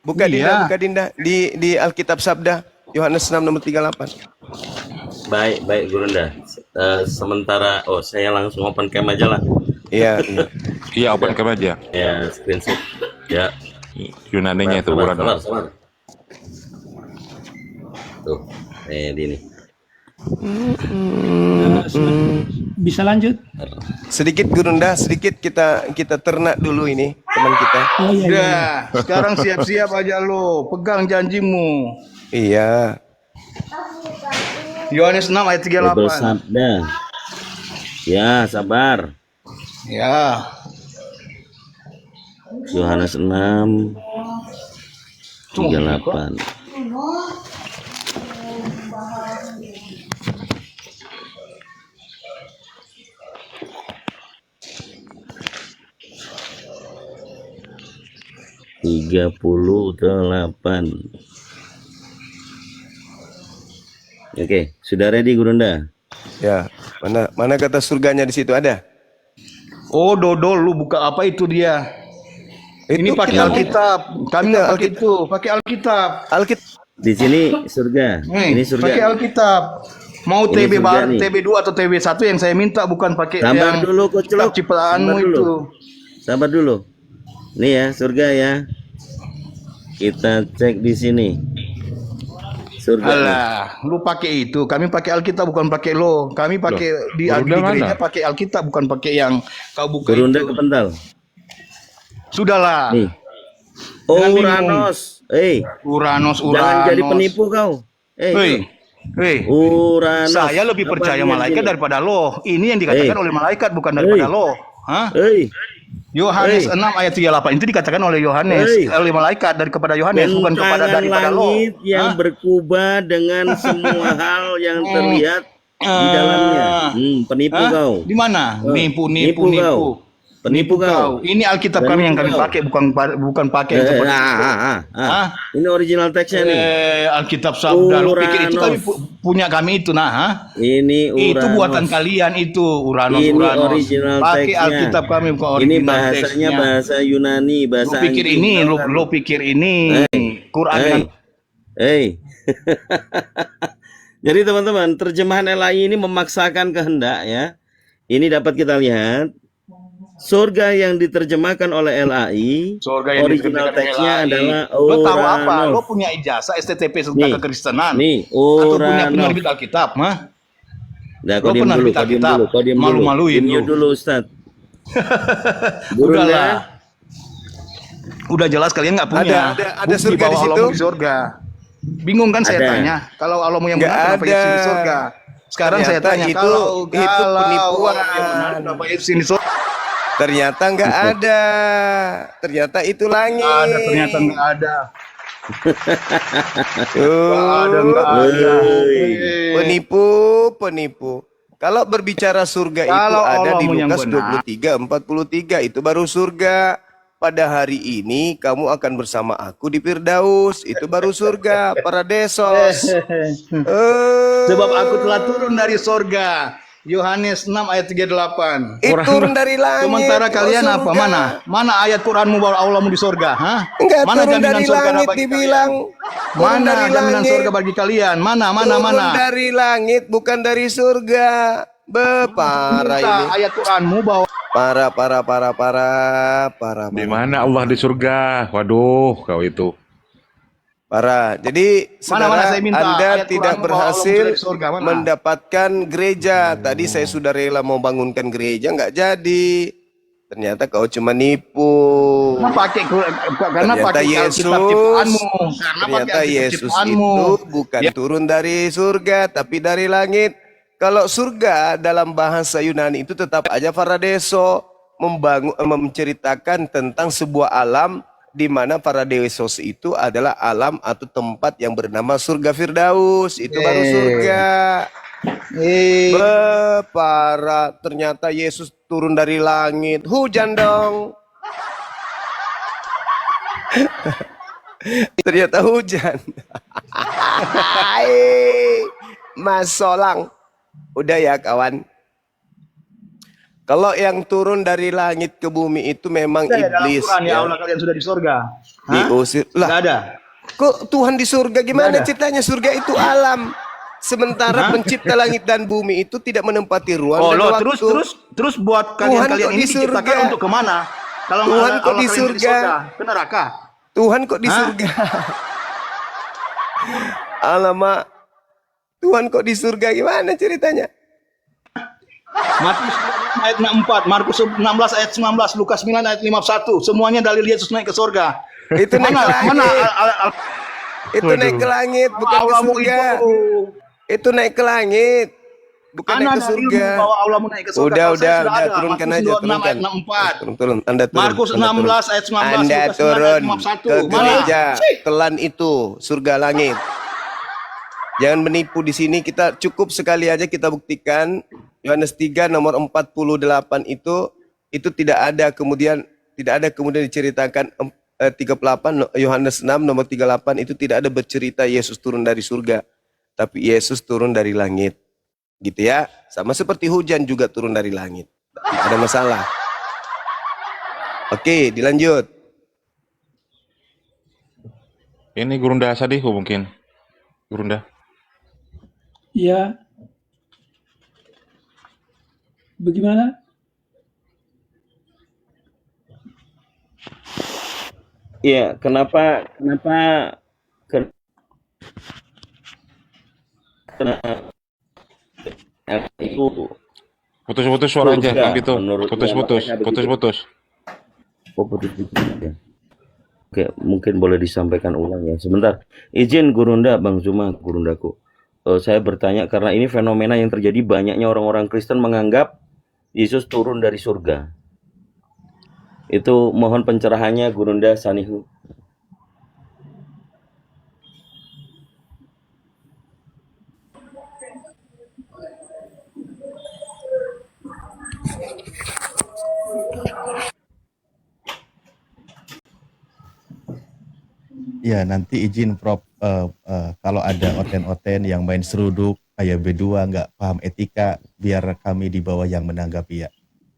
Buka Dinda di Alkitab Sabda Yohanes 6 nomor 38. Baik Gurunda. Sementara saya langsung open cam aja lah. Iya. Iya, open cam aja. Ya, screenshot. Ya. Yunaninya itu Uranos. Sabar. Tuh, di ini. Bisa lanjut? Sedikit Gurunda, sedikit kita ternak dulu ini teman kita. Ya, sekarang siap-siap aja lo, pegang janjimu. Iya. Yohanes 6 ayat 38. Bersabda. Ya, sabar. Ya. Yohanes 6 38. Oke, sudah ready Gurunda? Ya, mana kata surganya di situ ada? Oh, dodol lu buka apa itu dia? Ini pakai Alkitab. Kami nggak pakai itu, pakai Alkitab. Di sini surga. Ini surga. Pakai Alkitab. Mau Ini TB surga baru, nih. TB2 atau TB1 yang saya minta, bukan pakai Sabar yang dulu Kuceluk. ciptaanmu Sabar dulu. itu. Sabar dulu. Nih ya, surga ya. Kita cek di sini. Surga. Alah, lu pakai itu. Kami pakai Alkitab bukan pakai lo. Kami pakai di gereja pakai Alkitab bukan pakai yang kau buka Gurunda itu. kepental. Sudahlah. Nih. Jangan bingung. Uranos. Uranos. Jangan jadi penipu kau. Uranos. Saya lebih percaya malaikat daripada lo. Ini yang dikatakan oleh malaikat bukan daripada lo. Hah? Yohanes 6 ayat 38 itu dikatakan oleh Yohanes, oleh malaikat kepada Yohanes, bukan kepada daripada lo. Langit yang berkuba dengan semua hal yang terlihat di dalamnya. Penipu kau. Di mana? Nipu. Penipu kau. Ini Alkitab kami yang kami pakai, bukan pakai yang seperti itu. Ini original teksnya nih. Alkitab Sabda. Lo pikir itu kami punya kami itu, nah? Ini Uranos. Itu buatan kalian itu, Uranos. Ini original pakai teksnya. Alkitab kami bukan Ini original bahasanya teksnya. bahasa Yunani, bahasa Lo pikir anjing. ini, lo pikir ini Quran yang Jadi teman-teman, terjemahan LAI ini memaksakan kehendak ya. Ini dapat kita lihat. Surga yang diterjemahkan oleh LAI, original teksnya adalah Lo tahu apa? Uranos. Lo punya ijazah STTP tentang kekristenan? Nih, Atau punya Uranos. nerbit Alkitab? Mah? Nah, Lo pernah nerbit Alkitab? Malu-maluin Diam lo. dulu, Ustaz. Udahlah. Udah jelas kalian nggak punya. Ada Bukti surga bahwa di situ? Allahmu di surga. Bingung kan saya Ada. tanya? Kalau Allahmu yang benar, Nggak kenapa Yesus di ada. surga? Sekarang saya Ternyata tanya, itu kalau penipuan. Allah yang benar, kenapa Yesus di surga? Ternyata nggak ada. Ternyata itu langit. Ada, ternyata nggak ada. Nggak ada. Penipu. Kalau berbicara surga itu Kalau ada di Allahmu yang Lukas benar. 23:43, itu baru surga. Pada hari ini kamu akan bersama aku di Firdaus, itu baru surga, Paradesos. Sebab aku telah turun dari surga. Yohanes 6 ayat 38. Turun dari langit. Sementara kalian surga. apa? Mana ayat Quranmu bahwa Allahmu di surga? Hah? Enggak, Mana turun jaminan dari surga langit bagi dibilang. kalian? Mana dari jaminan langit. surga bagi kalian? Mana? Turun dari langit, bukan dari surga. Parah Minta ini. ayat Quranmu bahwa Parah. Di mana Allah di surga? Waduh, kau itu. Parah. Jadi saudara, saya minta Anda ayat tidak Quranmu bahwa Allah berhasil di surga, mana? mendapatkan gereja. Tadi saya sudah rela mau bangunkan gereja, nggak jadi. Ternyata kau cuma nipu. karena pakai Ternyata Alkitab Yesus, ciptaanmu. Karena pakai ternyata Alkitab Yesus ciptaanmu. itu bukan turun dari surga, tapi dari langit. Kalau surga dalam bahasa Yunani itu tetap aja Paradeso, menceritakan tentang sebuah alam di mana para Yesus itu adalah alam atau tempat yang bernama surga Firdaus. Itu baru surga. Para ternyata Yesus turun dari langit. Hujan dong. Ternyata hujan. Mas Solang. Udah ya kawan. Kalau yang turun dari langit ke bumi itu memang iblis. Dalam Quran ya Allah kalian sudah di surga. Diusir. Lah, nggak ada. Kok Tuhan di surga? Gimana Nggak ada. ceritanya? Surga itu alam. Sementara pencipta langit dan bumi itu tidak menempati ruang Oh dan loh, waktu. terus buat Tuhan kalian kok ini di surga? diciptakan untuk kemana? Kalau Tuhan Allah kok di kalian surga? ke neraka. Tuhan kok di surga? Alamak. Tuhan kok di surga? Gimana ceritanya? Matius ayat 4, Markus 16 ayat 19, Lukas 9 ayat 51. Semuanya dalil Yesus naik ke surga. Itu naik ke langit. Itu naik ke langit, bukan ke Allahmu surga. Itu naik ke langit, bukan naik ke surga. Bahwa Allah mau naik ke surga. Udah, turunkan aja, turunkan. Turun, Anda turun. Markus Anda 16 turun. ayat 19, Anda Lukas 9 turun ayat ke 51. Mana? gereja, telan itu, surga langit. Jangan menipu di sini, kita cukup sekali aja kita buktikan. Yohanes 3 nomor 48 itu tidak ada kemudian diceritakan 38. Yohanes 6 nomor 38 itu tidak ada bercerita Yesus turun dari surga, tapi Yesus turun dari langit. Gitu ya. Sama seperti hujan juga turun dari langit. Tidak ada masalah. Oke, dilanjut. Ini Gurunda Sadihu mungkin. Gurunda. Ya. Bagaimana? Iya, kenapa itu Putus-putus suara aja, surga Kang Dito. menurut Putus-putus, makanya begitu. putus-putus. Oh, putus-putus ya. Oke, mungkin boleh disampaikan ulang ya. Sebentar, izin Gurunda, Bang Zuma, Gurundaku. Saya bertanya karena ini fenomena yang terjadi, banyaknya orang-orang Kristen menganggap Yesus turun dari surga. Itu mohon pencerahannya Gurunda Sanihu. Ya, nanti izin Prof, kalau ada oten-oten yang main seruduk, kayak B2 nggak paham etika, biar kami di bawah yang menanggapi ya.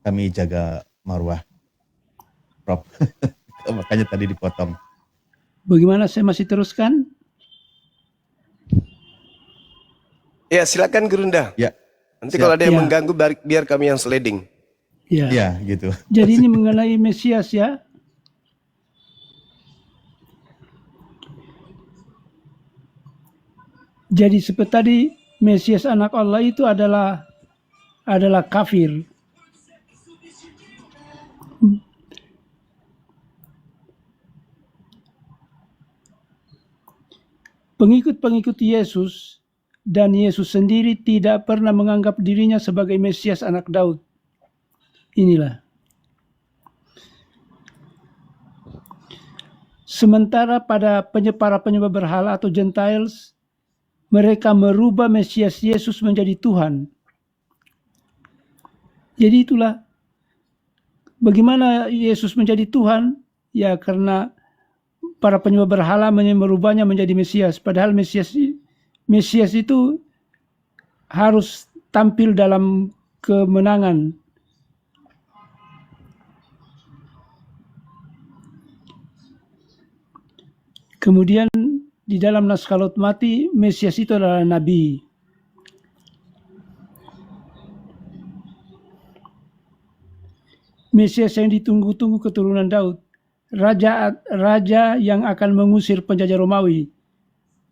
Kami jaga marwah, Prof. Makanya tadi dipotong. Bagaimana saya masih teruskan? Ya, silakan Gurunda. Ya. Nanti kalau ada yang Ya. mengganggu, biar kami yang sliding. Ya. Ya, gitu. Jadi ini mengenai Mesias ya. Jadi seperti tadi Mesias anak Allah itu adalah kafir. Pengikut-pengikut Yesus dan Yesus sendiri tidak pernah menganggap dirinya sebagai Mesias anak Daud. Inilah. Sementara pada penyembah berhala atau Gentiles, mereka merubah Mesias Yesus menjadi Tuhan. Jadi itulah bagaimana Yesus menjadi Tuhan, ya karena para penyembah berhala merubahnya menjadi Mesias. Padahal Mesias itu harus tampil dalam kemenangan. Kemudian di dalam naskah Lot Mati, Mesias itu adalah nabi. Mesias yang ditunggu-tunggu keturunan Daud. Raja yang akan mengusir penjajah Romawi.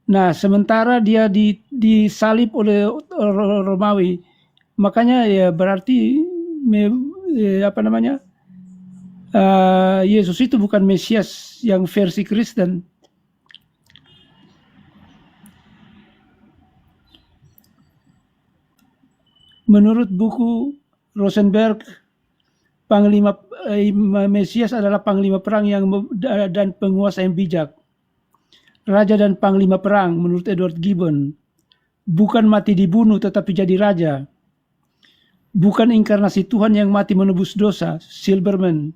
Nah, sementara dia disalib oleh Romawi, makanya ya berarti Yesus itu bukan Mesias yang versi Kristen. Menurut buku Rosenberg, Mesias adalah panglima perang dan penguasa yang bijak. Raja dan panglima perang menurut Edward Gibbon. Bukan mati dibunuh tetapi jadi raja. Bukan inkarnasi Tuhan yang mati menebus dosa, Silberman.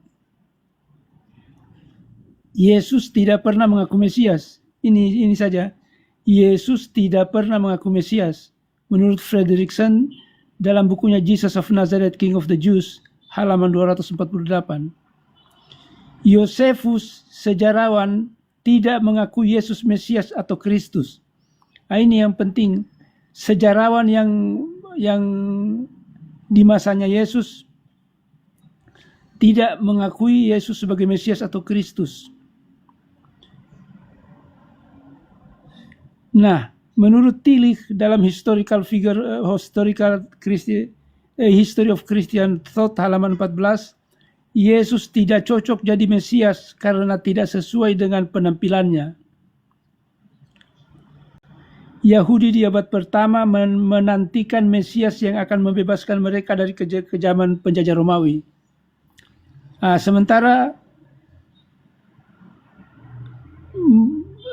Yesus tidak pernah mengaku Mesias. Ini saja. Yesus tidak pernah mengaku Mesias. Menurut Fredrickson dalam bukunya Jesus of Nazareth, King of the Jews, halaman 248. Yosefus, sejarawan, tidak mengaku Yesus Mesias atau Kristus. Ini yang penting. Sejarawan yang di masanya Yesus tidak mengakui Yesus sebagai Mesias atau Kristus. Nah, menurut Tillich dalam History of Christian Thought halaman 14, Yesus tidak cocok jadi Mesias karena tidak sesuai dengan penampilannya. Yahudi di abad pertama menantikan Mesias yang akan membebaskan mereka dari kejaman penjajah Romawi. Sementara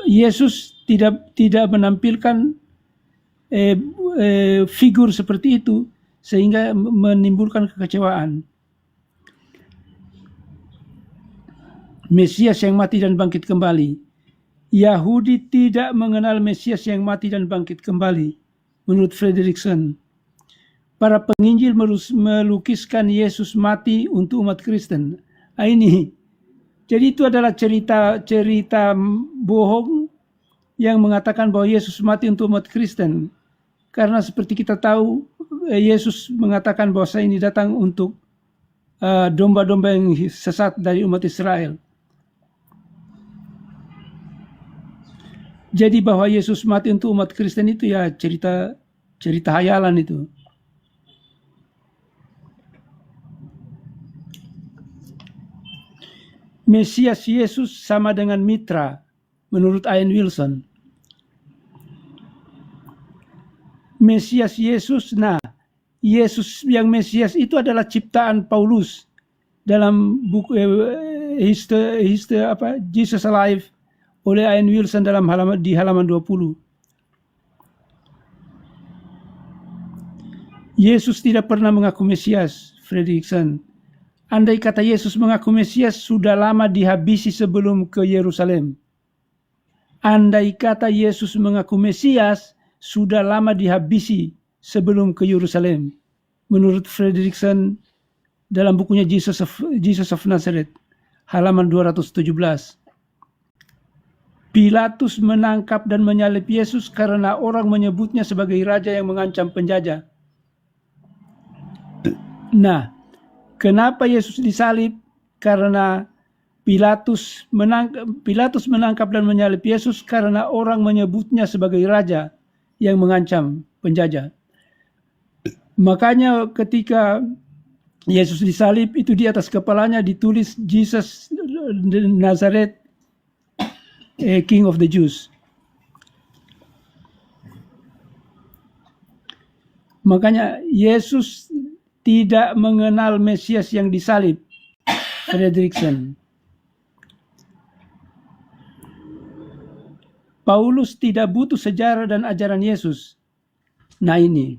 Yesus tidak menampilkan figur seperti itu sehingga menimbulkan kekecewaan. Mesias yang mati dan bangkit kembali. Yahudi tidak mengenal Mesias yang mati dan bangkit kembali, menurut Fredrickson. Para penginjil melukiskan Yesus mati untuk umat Kristen. Ini. Jadi itu adalah cerita bohong yang mengatakan bahwa Yesus mati untuk umat Kristen. Karena seperti kita tahu, Yesus mengatakan bahwa saya ini datang untuk domba-domba yang sesat dari umat Israel. Jadi bahwa Yesus mati untuk umat Kristen itu ya cerita hayalan itu. Mesias Yesus sama dengan mitra, menurut Ian Wilson. Mesias Yesus, Yesus yang Mesias itu adalah ciptaan Paulus dalam buku Jesus Alive oleh Ian Wilson di halaman 20. Yesus tidak pernah mengaku Mesias, Fredrickson. Andai kata Yesus mengaku Mesias, sudah lama dihabisi sebelum ke Yerusalem. Andai kata Yesus mengaku Mesias, sudah lama dihabisi sebelum ke Yerusalem. Menurut Fredrickson dalam bukunya Jesus of Nazareth, halaman 217. Pilatus menangkap dan menyalib Yesus karena orang menyebutnya sebagai raja yang mengancam penjajah. Kenapa Yesus disalib? Karena Pilatus menangkap dan menyalib Yesus karena orang menyebutnya sebagai raja yang mengancam penjajah. Makanya ketika Yesus disalib, itu di atas kepalanya ditulis Jesus Nazareth, King of the Jews. Makanya Yesus tidak mengenal Mesias yang disalib, Fredrickson. Paulus tidak butuh sejarah dan ajaran Yesus. Ini.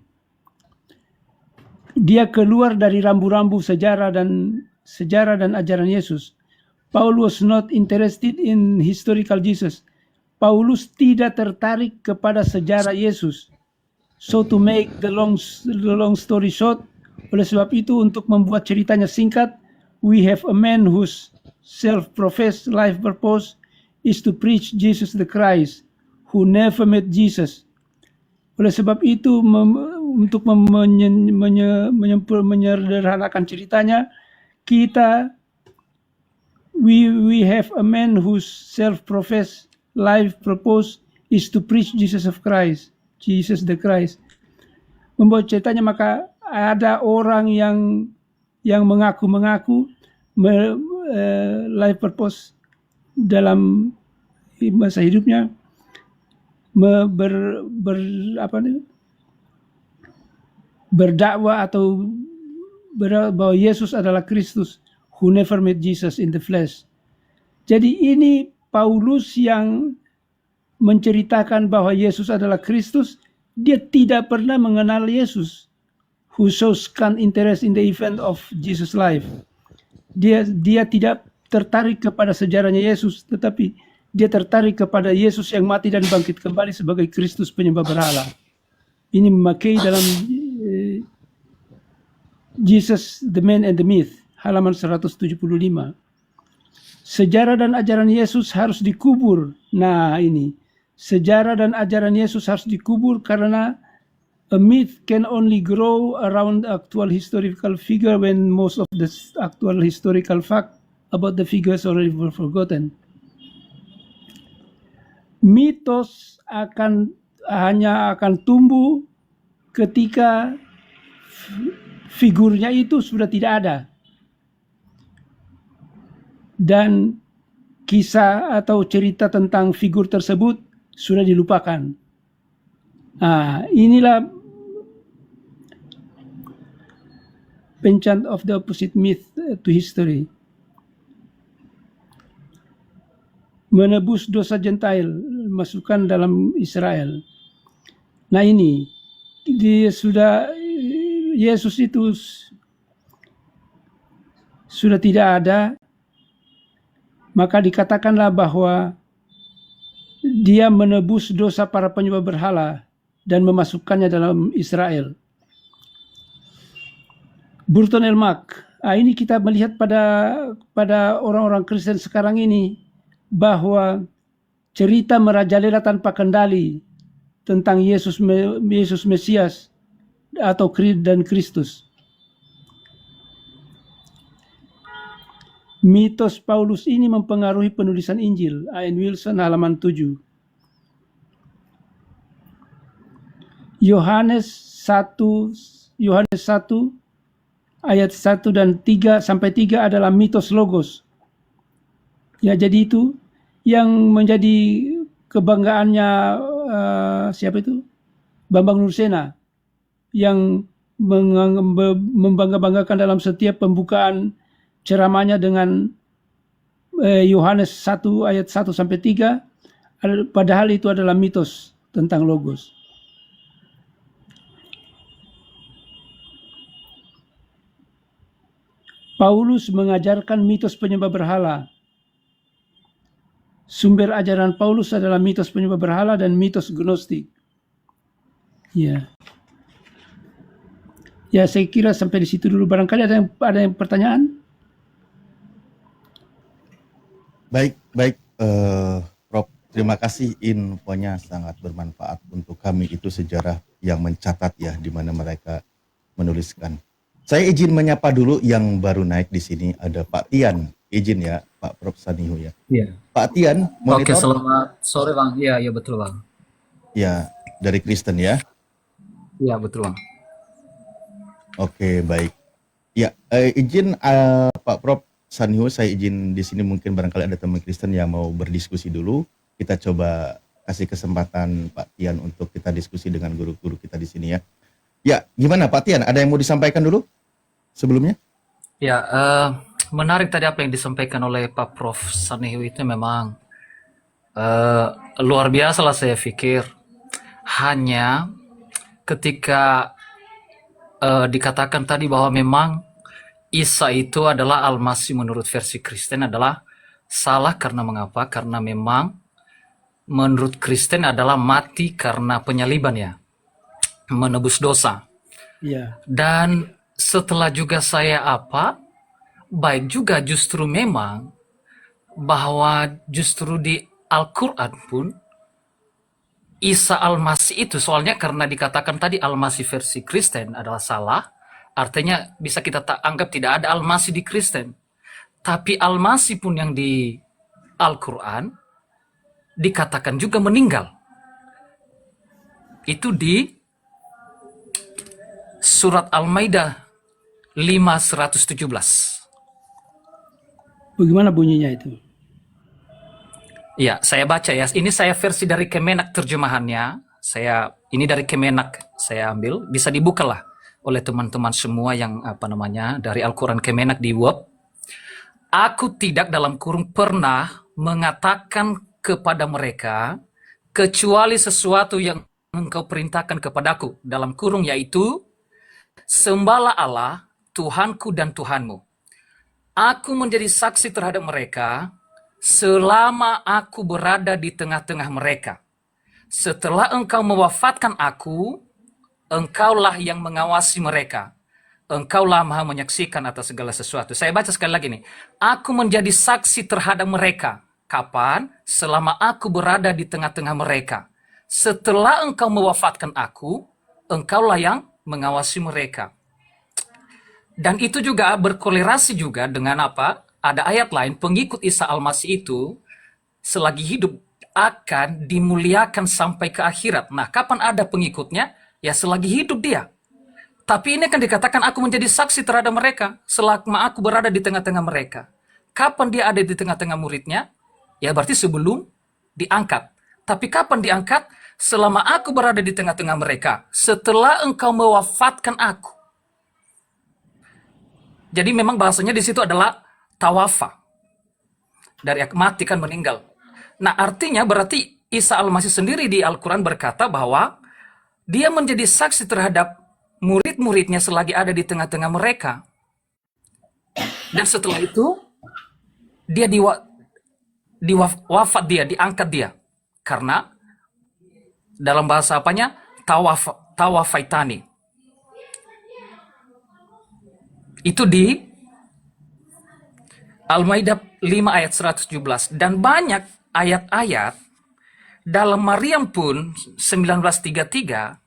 Dia keluar dari rambu-rambu sejarah dan ajaran Yesus. Paul was not interested in historical Jesus. Paulus tidak tertarik kepada sejarah Yesus. So to make the long story short, oleh sebab itu untuk membuat ceritanya singkat, we have a man whose self-professed life purpose is to preach Jesus the Christ, who never met Jesus. Oleh sebab itu untuk menyederhanakan ceritanya, we have a man whose self-professed life purpose is to preach Jesus the Christ. Membuat ceritanya, maka ada orang yang mengaku life purpose dalam masa hidupnya berdakwah atau bahwa Yesus adalah Kristus, who never met Jesus in the flesh. Jadi ini Paulus yang menceritakan bahwa Yesus adalah Kristus. Dia tidak pernah mengenal Yesus, who shows keen interest in the event of Jesus' life. Dia tidak tertarik kepada sejarahnya Yesus, tetapi dia tertarik kepada Yesus yang mati dan bangkit kembali sebagai Kristus penyembah berhala. Ini memakai dalam Jesus, the Man and the Myth, halaman 175. Sejarah dan ajaran Yesus harus dikubur. Nah ini, sejarah dan ajaran Yesus harus dikubur karena a myth can only grow around actual historical figure when most of the actual historical fact about the figures already were forgotten. Mitos hanya akan tumbuh ketika figurnya itu sudah tidak ada. Dan kisah atau cerita tentang figur tersebut sudah dilupakan. Nah, inilah penchant of the opposite myth to history. Menebus dosa Gentile, masukkan dalam Israel. Nah ini, Yesus itu sudah tidak ada, maka dikatakanlah bahwa dia menebus dosa para penyembah berhala dan memasukkannya dalam Israel. Burton L. Mark, ini kita melihat pada orang-orang Kristen sekarang ini, bahwa cerita merajalela tanpa kendali tentang Yesus Mesias atau dan Kristus. Mitos Paulus ini mempengaruhi penulisan Injil. Ian Wilson halaman 7. Yohanes 1 ayat 1 dan 3 sampai 3 adalah mitos logos. Ya, jadi itu yang menjadi kebanggaannya siapa itu? Bambang Nursena, yang membangga-banggakan dalam setiap pembukaan ceramahnya dengan Yohanes 1 ayat 1 sampai 3, padahal itu adalah mitos tentang logos. Paulus mengajarkan mitos penyembah berhala. Sumber ajaran Paulus adalah mitos penyembah berhala dan mitos gnostik. Ya. Ya, saya kira sampai di situ dulu. Barangkali ada yang pertanyaan? Baik, Prof. Terima kasih, infonya sangat bermanfaat untuk kami. Itu sejarah yang mencatat ya, di mana mereka menuliskan. Saya izin menyapa dulu yang baru naik di sini, ada Pak Tian. Izin ya, Pak Prof. Sanihu ya. Iya. Pak Tian, monitor. Oke, selamat sore Bang. Iya betul Bang. Ya, dari Kristen ya. Iya betul Bang. Oke, baik. Ya, izin Pak Prof. Sanihu, saya izin di sini mungkin barangkali ada teman Kristen yang mau berdiskusi dulu. Kita coba kasih kesempatan Pak Tian untuk kita diskusi dengan guru-guru kita di sini ya. Ya, gimana Pak Tian? Ada yang mau disampaikan dulu sebelumnya? Ya, menarik tadi apa yang disampaikan oleh Pak Prof. Sanihu itu memang luar biasa lah saya pikir. Hanya ketika dikatakan tadi bahwa memang Isa itu adalah Al-Masih menurut versi Kristen adalah salah karena mengapa? Karena memang menurut Kristen adalah mati karena penyaliban ya, menebus dosa. Iya. Dan setelah juga saya baik juga justru memang bahwa justru di Al-Quran pun Isa Al-Masih itu soalnya karena dikatakan tadi Al-Masih versi Kristen adalah salah, artinya bisa kita anggap tidak ada Al-Masih di Kristen. Tapi Al-Masih pun yang di Al-Quran dikatakan juga meninggal. Itu di surat Al-Maidah 5:117. Bagaimana bunyinya itu? Ya, saya baca ya. Ini saya versi dari Kemenak terjemahannya. Ini dari Kemenak saya ambil. Bisa dibuka lah oleh teman-teman semua yang dari Al-Quran Kemenak di web. Aku tidak dalam kurung pernah mengatakan kepada mereka kecuali sesuatu yang engkau perintahkan kepadaku, dalam kurung yaitu sembahlah Allah, Tuhanku dan Tuhanmu. Aku menjadi saksi terhadap mereka selama aku berada di tengah-tengah mereka. Setelah engkau mewafatkan aku, engkaulah yang mengawasi mereka. Engkaulah maha menyaksikan atas segala sesuatu. Saya baca sekali lagi nih. Aku menjadi saksi terhadap mereka. Kapan? Selama aku berada di tengah-tengah mereka. Setelah engkau mewafatkan aku, engkaulah yang mengawasi mereka. Dan itu juga berkolerasi juga dengan apa? Ada ayat lain, pengikut Isa Al-Masih itu selagi hidup akan dimuliakan sampai ke akhirat. Nah, kapan ada pengikutnya? Ya selagi hidup dia. Tapi ini kan dikatakan aku menjadi saksi terhadap mereka selama aku berada di tengah-tengah mereka. Kapan dia ada di tengah-tengah muridnya? Ya berarti sebelum diangkat. Tapi kapan diangkat? Selama aku berada di tengah-tengah mereka. Setelah engkau mewafatkan aku. Jadi memang bahasanya di situ adalah tawafa. Dari mati kan meninggal. Nah artinya berarti Isa Al-Masih sendiri di Al-Quran berkata bahwa dia menjadi saksi terhadap murid-muridnya selagi ada di tengah-tengah mereka. Dan setelah itu, dia wafat dia, diangkat dia. Karena dalam bahasa apanya? Tawafaitani. Itu di Al-Maidah 5 ayat 117. Dan banyak ayat-ayat dalam Maryam pun 1933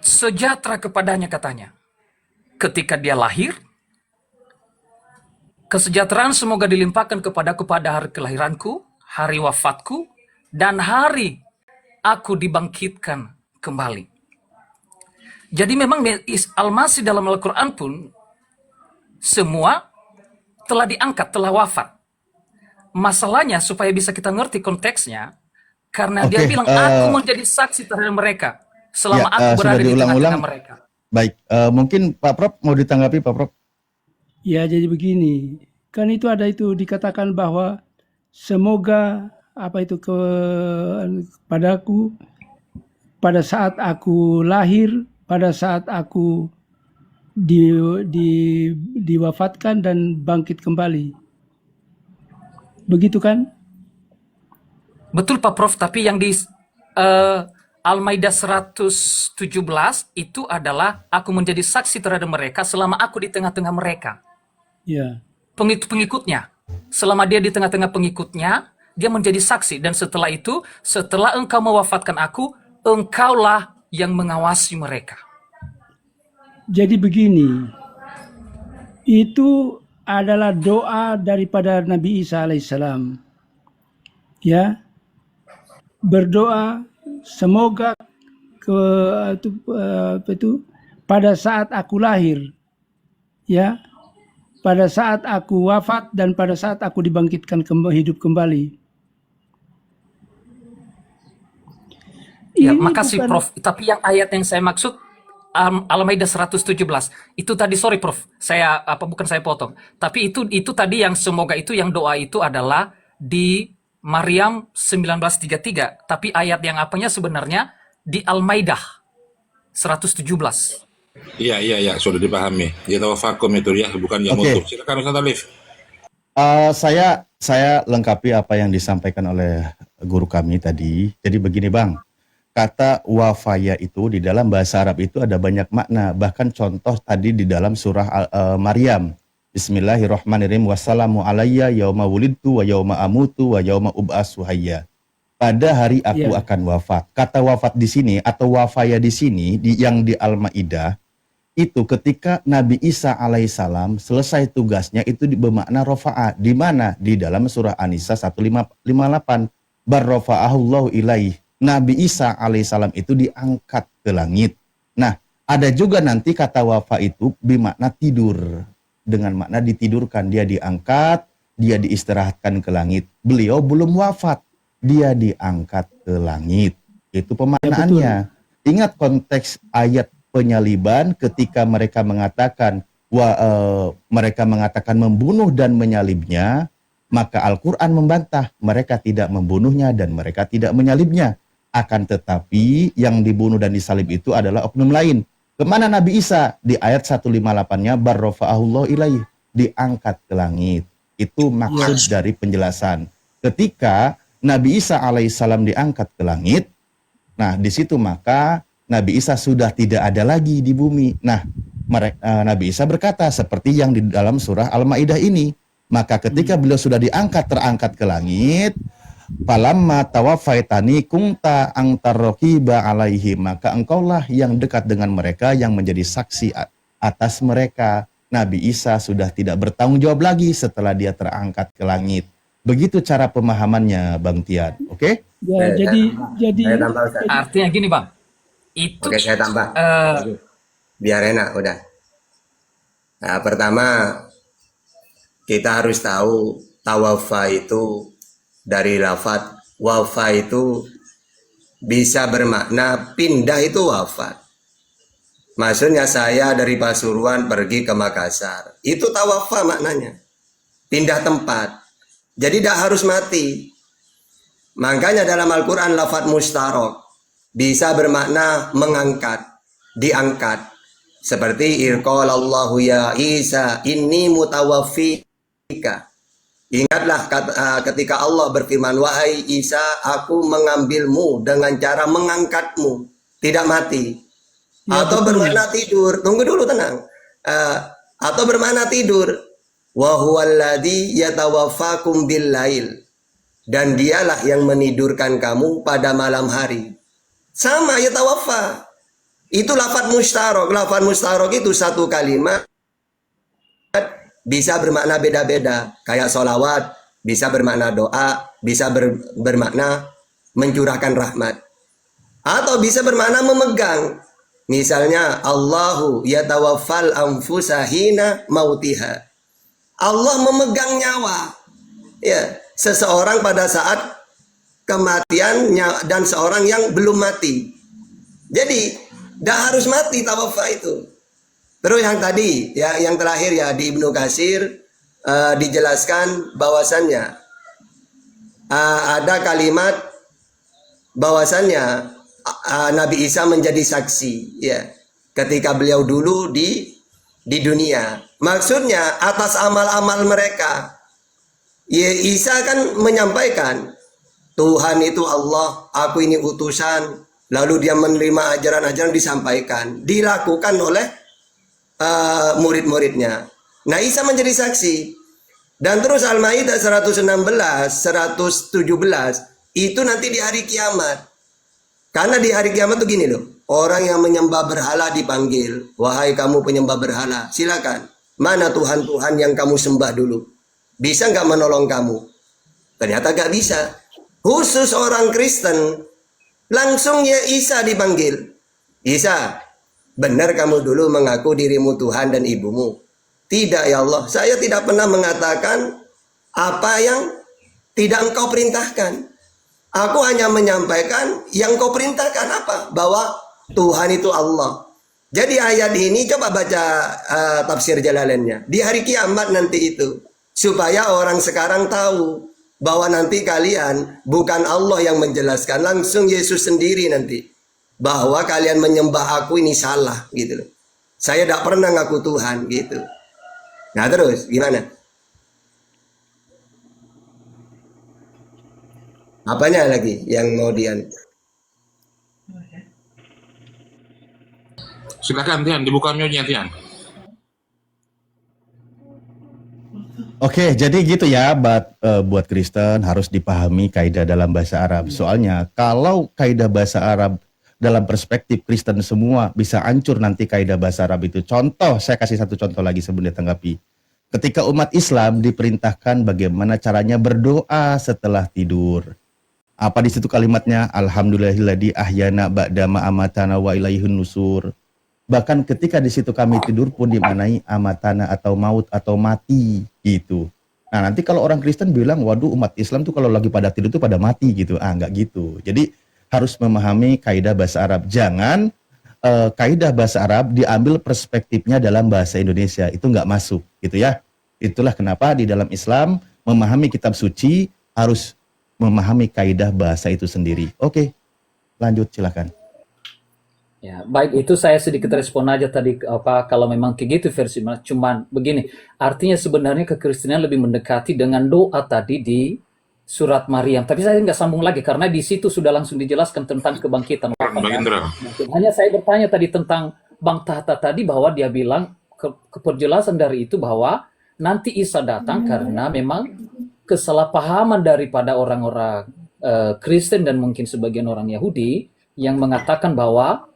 sejahtera kepadanya katanya. Ketika dia lahir, kesejahteraan semoga dilimpahkan kepadaku pada hari kelahiranku, hari wafatku, dan hari aku dibangkitkan kembali. Jadi memang Al-Masih dalam Al-Quran pun semua telah diangkat, telah wafat. Masalahnya supaya bisa kita ngerti konteksnya, karena dia bilang aku menjadi saksi terhadap mereka selama aku berada di tengah-tengah mereka. Baik, mungkin Pak Prof mau ditanggapi Pak Prof? Ya jadi begini, kan itu ada itu dikatakan bahwa semoga padaku pada saat aku lahir, pada saat aku diwafatkan dan bangkit kembali. Begitu kan? Betul Pak Prof, tapi yang di Al-Maidah 117 itu adalah aku menjadi saksi terhadap mereka selama aku di tengah-tengah mereka. Ya. Pengikutnya. Selama dia di tengah-tengah pengikutnya, dia menjadi saksi. Dan setelah itu, setelah engkau mewafatkan aku, engkaulah yang mengawasi mereka. Jadi begini, itu adalah doa daripada Nabi Isa alaihissalam. Ya, berdoa semoga pada saat aku lahir, ya, pada saat aku wafat dan pada saat aku dibangkitkan hidup kembali. Ya, makasih Prof. Tapi yang ayat yang saya maksud Al-Maidah 117 itu tadi, sorry Prof, bukan saya potong. Tapi itu tadi yang semoga itu yang doa itu adalah di Maryam 1933. Tapi ayat yang apanya sebenarnya di Al-Maidah 117. Iya, sudah dipahami. Ya tawafakum itu ya, bukan yang utuh. Silakan Ustaz Alif. Saya lengkapi apa yang disampaikan oleh guru kami tadi. Jadi begini Bang, kata wafaya itu di dalam bahasa Arab itu ada banyak makna. Bahkan contoh tadi di dalam surah Maryam. Bismillahirrahmanirrahim. Wassalamu alayya yauma wulidtu wa yauma amutu wa yauma ub'atsu hayya. Pada hari aku akan wafat. Kata wafat di sini atau wafaya di sini yang di Al-Maidah itu ketika Nabi Isa alaihissalam selesai tugasnya itu bermakna rofa'a. Di mana? Di dalam surah An-Nisa 158. Barrofa'ahullahu ilaih. Nabi Isa alaihissalam itu diangkat ke langit. Nah, ada juga nanti kata wafa itu bermakna tidur. Dengan makna ditidurkan. Dia diangkat, dia diistirahatkan ke langit. Beliau belum wafat. Dia diangkat ke langit. Itu pemaknaannya. Ingat konteks ayat penyaliban ketika mereka mengatakan mereka mengatakan membunuh dan menyalibnya, maka Al-Quran membantah mereka tidak membunuhnya dan mereka tidak menyalibnya. Akan tetapi yang dibunuh dan disalib itu adalah oknum lain. Kemana Nabi Isa? Di ayat 158-nya barrofa'ahullah ilaih, diangkat ke langit. Itu maksud dari penjelasan. Ketika Nabi Isa alaihissalam diangkat ke langit, nah di situ maka Nabi Isa sudah tidak ada lagi di bumi. Nah, Nabi Isa berkata seperti yang di dalam surah Al-Maidah ini. Maka ketika beliau sudah terangkat ke langit, falamma tawaffaitani kunta angtar raqiba alaihi, maka engkaulah yang dekat dengan mereka yang menjadi saksi atas mereka. Nabi Isa sudah tidak bertanggung jawab lagi setelah dia terangkat ke langit. Begitu cara pemahamannya, Bang Tian. Oke? Ya, jadi Artinya gini, Bang. Itu Oke, saya tambah. Biar enak, udah. Nah, pertama, kita harus tahu tawafa itu dari lafadz wafa itu bisa bermakna pindah, itu wafat. Maksudnya saya dari Pasuruan pergi ke Makassar. Itu tawafa maknanya. Pindah tempat. Jadi tidak harus mati. Makanya dalam Al-Quran lafadz mustarok bisa bermakna mengangkat, diangkat. Seperti irqalallahu ya Isa inni mutawaffika. Ingatlah ketika Allah berfirman, wahai Isa, aku mengambilmu dengan cara mengangkatmu, tidak mati. Atau bermakna tidur. Tunggu dulu, tenang. Atau bermakna tidur. Wa huwallazi yatawaffakum bil-lail. Dan dialah yang menidurkan kamu pada malam hari. Sama yatawaffa. Itu lafadz mustarok. Lafadz mustarok itu satu kalimat bisa bermakna beda-beda. Kayak sholawat bisa bermakna doa, bisa bermakna mencurahkan rahmat. Atau bisa bermakna memegang. Misalnya Allahu yatawaffal anfusa hina mautiha. Allah memegang nyawa. Ya, seseorang pada saat kematiannya dan seorang yang belum mati. Jadi, tidak harus mati tawafa itu. Terus yang tadi, ya, yang terakhir ya di Ibnu Katsir dijelaskan bahwasannya ada kalimat bahwasannya Nabi Isa menjadi saksi, ya, ketika beliau dulu di dunia. Maksudnya atas amal-amal mereka. Ya, Isa kan menyampaikan Tuhan itu Allah, aku ini utusan. Lalu dia menerima ajaran-ajaran disampaikan, dilakukan oleh murid-muridnya. Nah, Isa menjadi saksi. Dan terus Al-Maidah 116, 117 itu nanti di hari kiamat. Karena di hari kiamat tuh gini loh, orang yang menyembah berhala dipanggil, wahai kamu penyembah berhala, silakan. Mana Tuhan-Tuhan yang kamu sembah dulu? Bisa nggak menolong kamu? Ternyata nggak bisa. Khusus orang Kristen, langsung ya Isa dipanggil. Isa, benar kamu dulu mengaku dirimu Tuhan dan ibumu? Tidak ya Allah, saya tidak pernah mengatakan apa yang tidak engkau perintahkan. Aku hanya menyampaikan yang kau perintahkan apa? Bahwa Tuhan itu Allah. Jadi ayat ini coba baca tafsir Jalalainnya. Di hari kiamat nanti itu. Supaya orang sekarang tahu bahwa nanti kalian bukan Allah yang menjelaskan. Langsung Yesus sendiri nanti. Bahwa kalian menyembah aku ini salah gitu loh. Saya tidak pernah ngaku Tuhan gitu. Nah terus gimana? Apanya lagi yang mau dian? Silakan Tian, dibuka mute-nya Tian. Oke, jadi gitu ya, buat Kristen harus dipahami kaidah dalam bahasa Arab. Soalnya kalau kaidah bahasa Arab dalam perspektif Kristen semua bisa hancur nanti kaidah bahasa Arab itu. Contoh, saya kasih satu contoh lagi sebelum ditanggapi. Ketika umat Islam diperintahkan bagaimana caranya berdoa setelah tidur. Apa di situ kalimatnya? Alhamdulillahilladzi ahyana ba'da ma amatana wa ilaihun nusur. Bahkan ketika di situ kami tidur pun dimanai amatana atau maut atau mati gitu. Nah, nanti kalau orang Kristen bilang, waduh umat Islam tuh kalau lagi pada tidur tuh pada mati gitu. Enggak gitu. Jadi harus memahami kaidah bahasa Arab. Jangan kaidah bahasa Arab diambil perspektifnya dalam bahasa Indonesia, itu nggak masuk gitu ya. Itulah kenapa di dalam Islam memahami kitab suci harus memahami kaidah bahasa itu sendiri. Oke, lanjut silakan. Ya, baik, itu saya sedikit respon aja tadi kalau memang kayak gitu versi Mas. Cuman begini, artinya sebenarnya kekristenan lebih mendekati dengan doa tadi di surat Maryam. Tapi saya nggak sambung lagi karena di situ sudah langsung dijelaskan tentang kebangkitan. Hanya saya bertanya tadi tentang Bang Tahta tadi bahwa dia bilang keperjelasan dari itu bahwa nanti Isa datang karena memang kesalahpahaman daripada orang-orang Kristen dan mungkin sebagian orang Yahudi yang mengatakan bahwa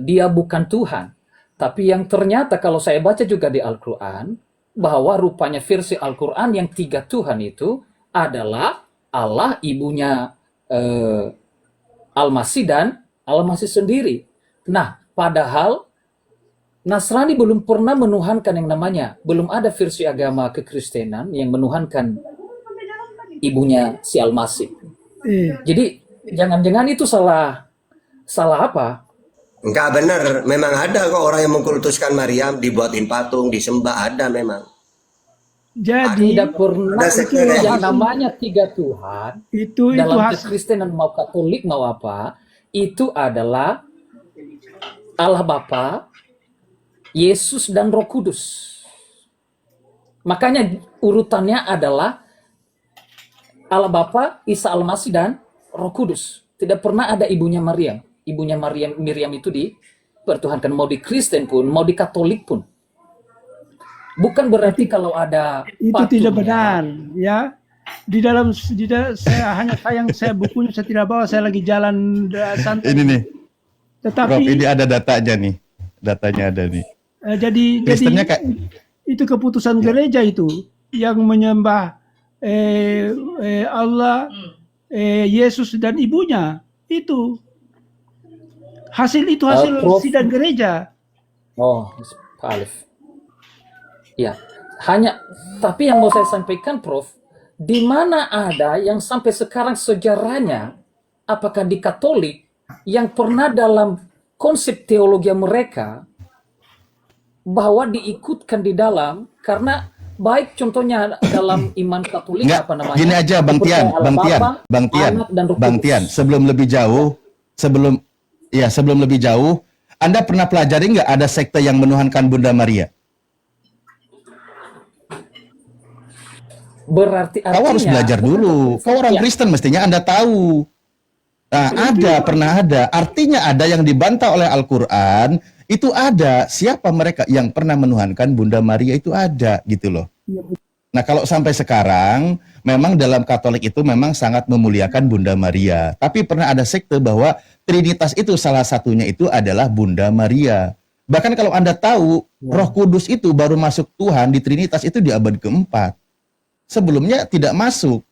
dia bukan Tuhan. Tapi yang ternyata kalau saya baca juga di Al-Quran, bahwa rupanya versi Al-Quran yang 3 Tuhan itu adalah Allah, ibunya Al-Masih dan Al-Masih sendiri. Nah, padahal Nasrani belum pernah menuhankan yang namanya, belum ada versi agama kekristenan yang menuhankan ibunya si Al-Masih. Jadi jangan-jangan itu salah apa? Enggak benar, memang ada kok orang yang mengkultuskan Maryam, dibuatin patung, disembah, ada memang. Jadi tidak pernah itu yang namanya 3 Tuhan itu dalam hasil kekristenan mau Katolik mau apa, itu adalah Allah Bapa, Yesus dan Roh Kudus. Makanya urutannya adalah Allah Bapa, Isa Al-Masih dan Roh Kudus. Tidak pernah ada ibunya Maryam. Ibunya Miriam itu dipertuhankan, mau di Kristen pun, mau di Katolik pun. Bukan berarti kalau ada itu tidak benar, ya. Di dalam saya bukunya saya tidak bawa, saya lagi jalan santai. Ini nih. Tetapi Prof, ini ada datanya nih. Datanya ada nih. Jadi itu keputusan gereja itu yang menyembah Allah, Yesus dan ibunya itu. Hasil sidang gereja. Oh, Pak Alif. Ya, tapi yang mau saya sampaikan, Prof, di mana ada yang sampai sekarang sejarahnya, apakah di Katolik, yang pernah dalam konsep teologi mereka, bahwa diikutkan di dalam, karena baik contohnya dalam iman Katolik, Nggak, gini aja Bang Tian, sebelum lebih jauh, Anda pernah pelajari nggak ada sekte yang menuhankan Bunda Maria? Berarti artinya, kau harus belajar dulu. Kau orang Kristen mestinya Anda tahu. Nah, pernah ada. Artinya ada yang dibantah oleh Al-Quran, itu ada. Siapa mereka yang pernah menuhankan Bunda Maria itu ada, gitu loh. Nah, kalau sampai sekarang, memang dalam Katolik itu memang sangat memuliakan Bunda Maria. Tapi pernah ada sekte bahwa Trinitas itu salah satunya itu adalah Bunda Maria. Bahkan kalau Anda tahu, Roh Kudus itu baru masuk Tuhan di Trinitas itu di abad keempat. Sebelumnya tidak masuk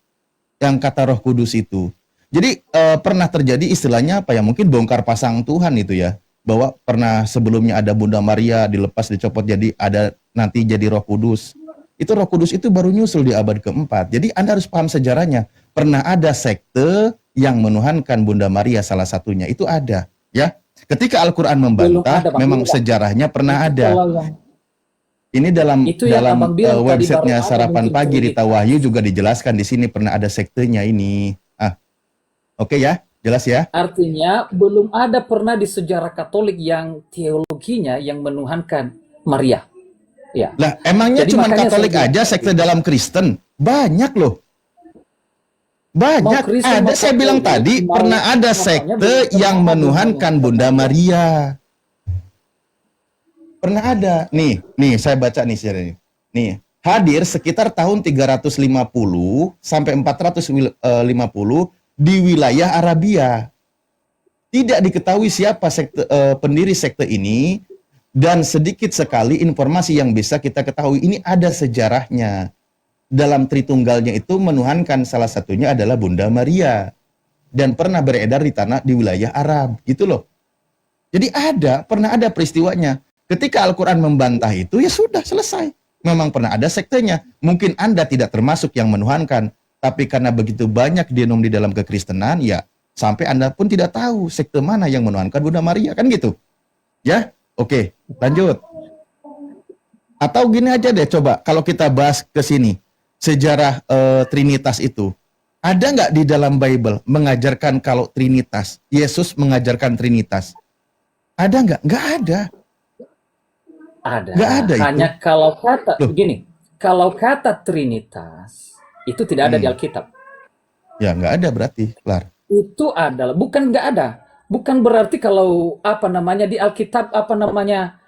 yang kata Roh Kudus itu. Jadi pernah terjadi istilahnya apa ya, mungkin bongkar pasang Tuhan itu ya, bahwa pernah sebelumnya ada Bunda Maria dilepas dicopot jadi ada nanti jadi Roh Kudus. Itu Roh Kudus itu baru nyusul di abad keempat. Jadi Anda harus paham sejarahnya. Pernah ada sekte yang menuhankan Bunda Maria salah satunya, itu ada ya. Ketika Al-Quran membantah, memang sejarahnya pernah ada. Ini dalam websitenya Sarapan Pagi Rita Wahyu juga dijelaskan di sini pernah ada sektenya ini. Oke ya, jelas ya. Artinya belum ada pernah di sejarah Katolik yang teologinya yang menuhankan Maria. Ya. Lah emangnya cuma Katolik aja sekte dalam Kristen? Banyak loh. Banyak. Ada, saya bilang tadi pernah ada sekte yang menuhankan Bunda Maria. Pernah ada. Nih saya baca nih sejarah ini. Nih, hadir sekitar tahun 350 sampai 450 di wilayah Arabia. Tidak diketahui siapa pendiri sekte ini dan sedikit sekali informasi yang bisa kita ketahui. Ini ada sejarahnya. Dalam Tritunggalnya itu menuhankan salah satunya adalah Bunda Maria dan pernah beredar di wilayah Arab, gitu loh. Jadi pernah ada peristiwanya. Ketika Al-Quran membantah itu, ya sudah selesai. Memang pernah ada sektenya. Mungkin Anda tidak termasuk yang menuhankan, tapi karena begitu banyak denom di dalam kekristenan, ya sampai Anda pun tidak tahu sekte mana yang menuhankan Bunda Maria, kan gitu. Ya, oke, lanjut. Atau gini aja deh, coba kalau kita bahas ke sini sejarah Trinitas itu, ada nggak di dalam Bible mengajarkan kalau Trinitas, Yesus mengajarkan Trinitas? Ada nggak? Nggak ada. Ada. Nggak ada Hanya itu. kalau kata Loh. begini, kalau kata Trinitas itu tidak ada di Alkitab. Ya nggak ada berarti, Lar. Itu adalah bukan nggak ada. Bukan berarti kalau apa namanya di Alkitab apa namanya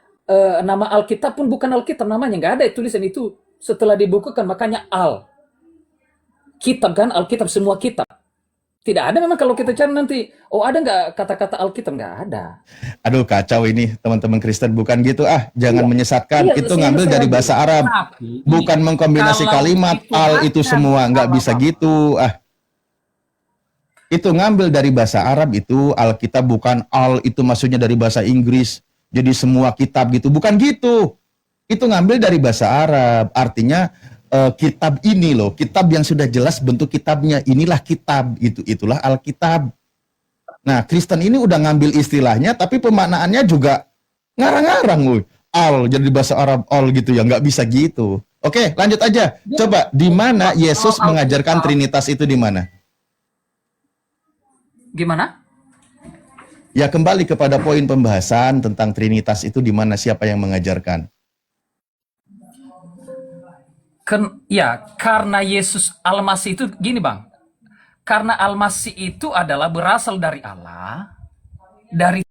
nama Alkitab pun bukan Alkitab namanya, nggak ada tulisan itu setelah dibukukan, makanya Kitab kan, Alkitab semua kitab. Tidak ada memang kalau kita cari nanti, oh ada nggak kata-kata Alkitab, nggak ada. Aduh kacau ini teman-teman Kristen, bukan gitu jangan menyesatkan. Iya, Itu saya ngambil rasa dari bahasa Arab, Tapi, bukan mengkombinasi kalau kalimat itu al itu akan semua, nggak bisa gitu. Itu ngambil dari bahasa Arab, itu Alkitab, bukan al itu maksudnya dari bahasa Inggris. Jadi semua kitab gitu, bukan gitu. Itu ngambil dari bahasa Arab, artinya kitab ini loh, kitab yang sudah jelas bentuk kitabnya, inilah kitab, itulah Alkitab. Nah, Kristen ini udah ngambil istilahnya, tapi pemaknaannya juga ngarang-ngarang loh. Al jadi bahasa Arab al gitu ya, nggak bisa gitu. Oke, lanjut aja. Coba di mana Yesus mengajarkan Trinitas itu, di mana? Gimana? Ya kembali kepada poin pembahasan tentang Trinitas itu, di mana, siapa yang mengajarkan? Ya, karena Yesus Al-Masih itu gini Bang. Karena Al-Masih itu adalah berasal dari Allah, dari